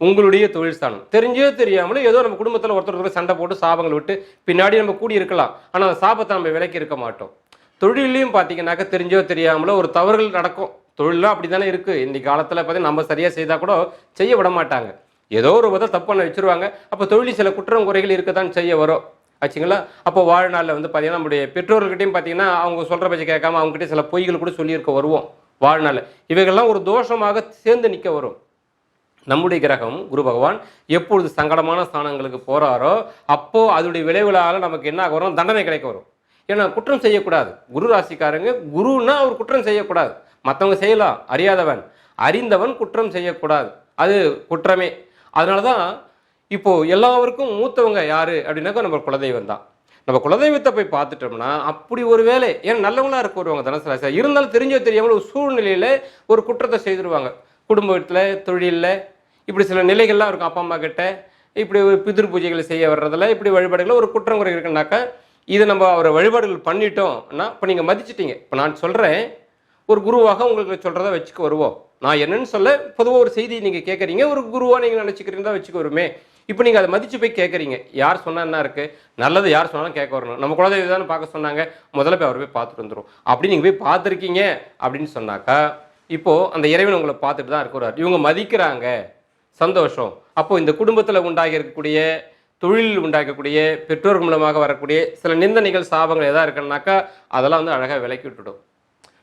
உங்களுடைய தொழில் ஸ்தானம், தெரிஞ்சோ தெரியாமலும் ஏதோ நம்ம குடும்பத்தில் ஒருத்தர் சண்டை போட்டு சாபங்கள் விட்டு பின்னாடி நம்ம கூடி இருக்கலாம், ஆனால் அந்த சாபத்தை நம்ம விலக்கி இருக்க மாட்டோம். தொழிலையும் பார்த்தீங்கன்னாக்கா தெரிஞ்சோ தெரியாமலோ ஒரு தவறுகள் நடக்கும். தொழிலாம் அப்படி தானே இருக்குது. இன்றைக்கி காலத்தில் பார்த்தீங்கன்னா நம்ம சரியாக செய்தால் கூட செய்ய விட மாட்டாங்க, ஏதோ ஒரு விதம் தப்பு பண்ண வச்சுருவாங்க. அப்போ தொழில் சில குற்றம் குறைகள் இருக்க தான் செய்ய வரும் ஆச்சுங்களா. அப்போ வாழ்நாளில் வந்து பார்த்தீங்கன்னா நம்முடைய பெற்றோர்கிட்டையும் பார்த்தீங்கன்னா அவங்க சொல்கிற பட்சம் கேட்காம அவங்ககிட்ட சில பொய்கள் கூட சொல்லியிருக்க வருவோம் வாழ்நாள். இவைகள்லாம் ஒரு தோஷமாக சேர்ந்து நிற்க வரும். நம்முடைய கிரகம் குரு பகவான் எப்பொழுது சங்கடமான ஸ்தானங்களுக்கு போகிறாரோ அப்போது அதோடைய விளைவுகளால் நமக்கு என்ன வரும், தண்டனை கிடைக்க வரும். ஏன்னா குற்றம் செய்யக்கூடாது. குரு ராசிக்காரங்க குருன்னா அவர் குற்றம் செய்யக்கூடாது. மற்றவங்க செய்யலாம், அறியாதவன், அறிந்தவன் குற்றம் செய்யக்கூடாது, அது குற்றமே. அதனால தான் இப்போது எல்லாருக்கும் மூத்தவங்க யார் அப்படின்னாக்கா நம்ம குலதெய்வம் தான். நம்ம குலதெய்வத்தை போய் பார்த்துட்டோம்னா அப்படி ஒரு வேலை ஏன்னா நல்லவங்களா இருக்க வருவாங்க தனுசு ராசி இருந்தாலும் தெரிஞ்சோ தெரியாமல் ஒரு சூழ்நிலையில் ஒரு குற்றத்தை செய்திருவாங்க. குடும்பத்தில் தொழிலில் இப்படி சில நிலைகள்லாம் இருக்கும். அப்பா அம்மா கிட்ட இப்படி ஒரு பிதிர் பூஜைகளை செய்ய வர்றதில் இப்படி வழிபாடுகளில் ஒரு குற்றம் குறை இருக்குன்னாக்கா இதை நம்ம அவரை வழிபாடுகள் பண்ணிட்டோம்னா இப்போ நீங்கள் மதிச்சிட்டீங்க. இப்போ நான் சொல்கிறேன் ஒரு குருவாக உங்களுக்கு சொல்கிறத வச்சுக்க வருவோம். நான் என்னன்னு சொல்ல பொதுவாக ஒரு செய்தி நீங்கள் கேட்குறீங்க, ஒரு குருவாக நீங்கள் நினச்சிக்கிறீங்க தான் வச்சுக்க வருமே. இப்போ நீங்கள் அதை மதித்து போய் கேட்குறீங்க. யார் சொன்னால் என்ன இருக்குது, நல்லது யார் சொன்னாலும் கேட்க வரணும். நம்ம குலதெய்வம் தானே பார்க்க சொன்னாங்க, முதல்ல போய் அவர் போய் பார்த்துட்டு வந்துடும். அப்படி நீங்கள் போய் பார்த்துருக்கீங்க அப்படின்னு சொன்னாக்கா இப்போது அந்த இறைவன் உங்களை பார்த்துட்டு தான் இருக்கிறார். இவங்க மதிக்கிறாங்க, சந்தோஷம். அப்போது இந்த குடும்பத்தில் உண்டாகி இருக்கக்கூடிய தொழிலில் உண்டாக்கக்கூடிய பெற்றோர் மூலமாக வரக்கூடிய சில நிந்தனைகள் சாபங்கள் எதாக இருக்குன்னாக்கா அதெல்லாம் வந்து அழகாக விலக்கி விட்டுடும்.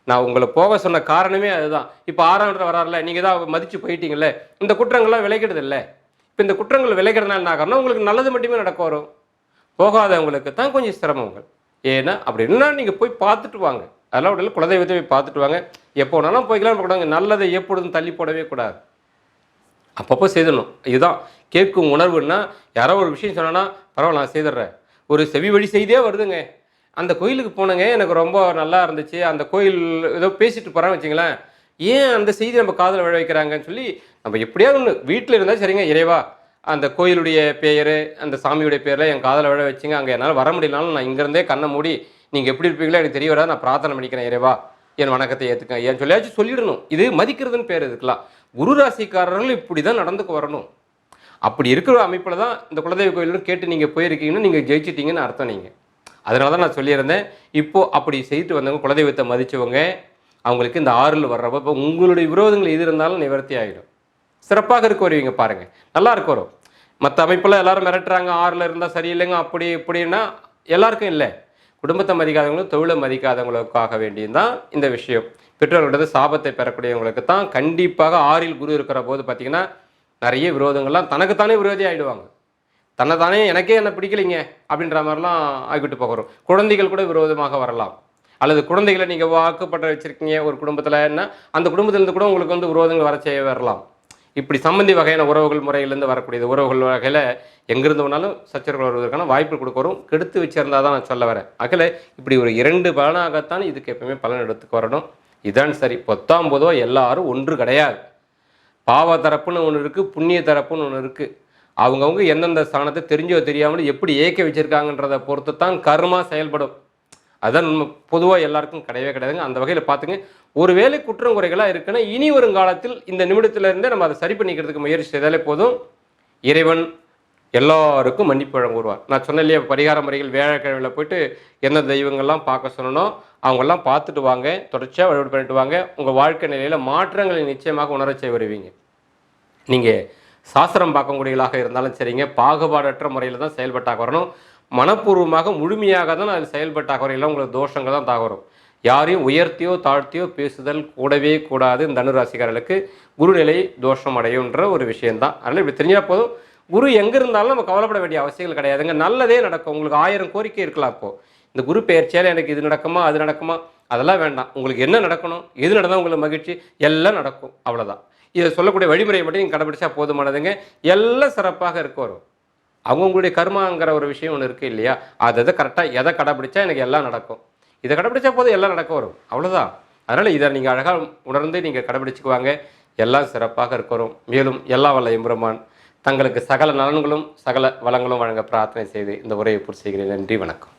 நான் உங்களை போக சொன்ன காரணமே அதுதான். இப்போ 6ஆம் இடத்துல வராருல, நீங்கள் தான் மதித்து போயிட்டீங்கல்ல, இந்த குற்றங்கள்லாம் விளைக்கிறது இல்லை. இப்போ இந்த குற்றங்கள் விளைக்கிறதுனால என்ன ஆகணும்னா உங்களுக்கு நல்லது மட்டுமே நடக்க வரும். போகாதவங்களுக்கு தான் கொஞ்சம் சிரமங்கள். ஏன்னா அப்படின்னா நீங்கள் போய் பார்த்துட்டு வாங்க. அதெல்லாம் உடனே குலதெய்வத்தை போய் பார்த்துட்டு வாங்க. எப்போ வேணாலும் போய்க்கலாம் கூடாது. நல்லதை எப்பொழுதும் தள்ளி போடவே கூடாது. அப்பப்போ செய்தணும். இதுதான் கேட்கும் உணர்வுன்னா யாரோ ஒரு விஷயம் சொன்னோன்னா பரவாயில்ல நான் செய்துடுறேன். ஒரு செவி வழி செய்தே வருதுங்க. அந்த கோயிலுக்கு போனேங்க, எனக்கு ரொம்ப நல்லா இருந்துச்சு. அந்த கோயில் ஏதோ பேசிட்டு போகிறான்னு வச்சுங்களேன், ஏன் அந்த செய்தி நம்ம காதில் விழ வைக்கிறாங்கன்னு சொல்லி நம்ம எப்படியாவது ஒன்று வீட்டில் இருந்தால் சரிங்க, இறைவா அந்த கோயிலுடைய பெயர் அந்த சாமியுடைய பேரில் என் காதில் விழ வச்சுங்க. அங்கே என்னால் வர முடியலனாலும் நான் இங்கேருந்தே கண்ணை மூடி நீங்கள் எப்படி இருப்பீங்களோ எனக்கு தெரிய வராது, நான் பிரார்த்தனை பண்ணிக்கிறேன் இறைவா, என் வணக்கத்தை ஏற்றுக்க ஏன் சொல்லியாச்சும் சொல்லிடணும். இது மதிக்கிறதுன்னு பேர் இதுக்கெல்லாம். குரு ராசிக்காரர்கள் இப்படி தான் நடந்துக்கு வரணும். அப்படி இருக்கிற அமைப்பில் தான் இந்த குலதெய்வ கோயிலும் கேட்டு நீங்கள் போயிருக்கீங்கன்னா நீங்கள் ஜெயிச்சிட்டீங்கன்னு அர்த்தம். நீங்கள் அதனால தான் நான் சொல்லியிருந்தேன். இப்போது அப்படி செய்துட்டு வந்தவங்க குலதெய்வத்தை மதித்தவங்க அவங்களுக்கு இந்த 6ல் வர்றப்போ இப்போ உங்களுடைய விரோதங்கள் எது இருந்தாலும் நிவர்த்தி ஆகிடும். சிறப்பாக இருக்க வருவீங்க பாருங்கள், நல்லா இருக்க வரும். மற்ற அமைப்பில் எல்லாரும் மிரட்டுறாங்க 6ல் இருந்தால் சரியில்லைங்க அப்படி இப்படின்னா எல்லாருக்கும் இல்லை. குடும்பத்தை மதிக்காதவங்களும் தொழிலை மதிக்காதவங்களுக்காக வேண்டியதுதான் இந்த விஷயம். பெற்றோர்களோட சாபத்தை பெறக்கூடியவங்களுக்கு தான் கண்டிப்பாக 6ல் குரு இருக்கிற போது பார்த்திங்கன்னா நிறைய விரோதங்கள்லாம் தனக்குத்தானே விரோதி ஆகிடுவாங்க. தன்னைத்தானே எனக்கே என்ன பிடிக்கலைங்க அப்படின்ற மாதிரிலாம் ஆகிவிட்டு போகிறோம். குழந்தைகள் கூட விரோதமாக வரலாம். அல்லது குழந்தைகளை நீங்கள் வாக்குப்பட்ட வச்சுருக்கீங்க ஒரு குடும்பத்தில்னா அந்த குடும்பத்திலேருந்து கூட உங்களுக்கு வந்து விரோதங்கள் வர செய்ய வரலாம். இப்படி சம்பந்தி வகையான உறவுகள் முறையிலேருந்து வரக்கூடியது உறவுகள் வகையில் எங்கிருந்து வேணாலும் சச்சரவுகள் வருவதற்கான வாய்ப்பு கொடுக்க வரும். கெடுத்து வச்சிருந்தா தான் நான் சொல்ல வரேன். அகல இப்படி ஒரு 2 பலனாகத்தான் இதுக்கு எப்பவுமே பலன் எடுத்துக்கு வரணும். இதான் சரி. 10 எல்லாரும் ஒன்று கிடையாது. பாவ தரப்புன்னு ஒன்று இருக்குது, புண்ணிய தரப்புன்னு ஒன்று இருக்குது. அவங்கவுங்க எந்தெந்த ஸ்தானத்தை தெரிஞ்சோ தெரியாமல் எப்படி ஏக்க வச்சுருக்காங்கன்றதை பொறுத்து தான் கர்மா செயல்படும். அதான் நம்ம பொதுவாக எல்லாருக்கும் கிடையவே கிடையாதுங்க. அந்த வகையில் பார்த்துங்க, ஒரு வேளை குற்றம் குறைகளாக இருக்குன்னா இனி வரும் காலத்தில் இந்த நிமிடத்திலிருந்தே நம்ம அதை சரி பண்ணிக்கிறதுக்கு முயற்சி செய்தாலே போதும். இறைவன் எல்லாருக்கும் மன்னிப்பு வழங்குவார். நான் சொன்ன இல்லையா பரிகார முறைகள் வியாழக்கிழமையில் போயிட்டு எந்த தெய்வங்கள்லாம் பார்க்க சொல்லணும் அவங்கெல்லாம் பார்த்துட்டு வாங்க, தொடர்ச்சியாக வழிபாடு பண்ணிட்டு வாங்க. உங்கள் வாழ்க்கை நிலையில் மாற்றங்களை நிச்சயமாக உணரச் செய்ய வருவீங்க. நீங்கள் சாஸ்திரம் பார்க்கக்கூடியவர்களாக இருந்தாலும் சரிங்க, பாகுபாடற்ற முறையில் தான் செயல்பட்டாக வரணும். மனப்பூர்வமாக முழுமையாக தான் அது செயல்பட்டாக வரையில் உங்களுக்கு தோஷங்கள் தான் தாகரும். யாரையும் உயர்த்தியோ தாழ்த்தியோ பேசுதல் கூடவே கூடாது. இந்த தனுராசிக்காரர்களுக்கு குருநிலை தோஷம் அடையுன்ற ஒரு விஷயந்தான். அதனால் இப்படி தெரிஞ்சால் போதும். குரு எங்கே இருந்தாலும் நம்ம கவலைப்பட வேண்டிய அவசியங்கள் கிடையாதுங்க. நல்லதே நடக்கும். உங்களுக்கு 1000 கோரிக்கை இருக்கலாம். இப்போது இந்த குரு பெயர்ச்சியால் எனக்கு இது நடக்குமா அது நடக்குமா அதெல்லாம் வேண்டாம். உங்களுக்கு என்ன நடக்கணும், எது நடந்தால் உங்களுக்கு மகிழ்ச்சி, எல்லாம் நடக்கும். அவ்வளோதான். இதை சொல்லக்கூடிய வழிமுறையை மட்டும் நீங்கள் கடைபிடிச்சா போதுமானதுங்க. எல்லாம் சிறப்பாக இருக்க வரும். அவங்களுடைய கர்மாங்கிற ஒரு விஷயம் ஒன்று இருக்குது இல்லையா, அதை கரெக்டாக எதை கடைபிடிச்சா எனக்கு எல்லாம் நடக்கும், இதை கடைபிடிச்சா போதும் எல்லாம் நடக்க வரும். அவ்வளோதான். அதனால் இதை நீங்கள் அழகாக உணர்ந்து நீங்கள் கடைபிடிச்சிக்குவாங்க. எல்லாம் சிறப்பாக இருக்க வரும். மேலும் எல்லா வல்ல எம்பெருமான் தங்களுக்கு சகல நலன்களும் சகல வளங்களும் வழங்க பிரார்த்தனை செய்து இந்த உரையை பூர்த்தி செய்கிறேன். நன்றி, வணக்கம்.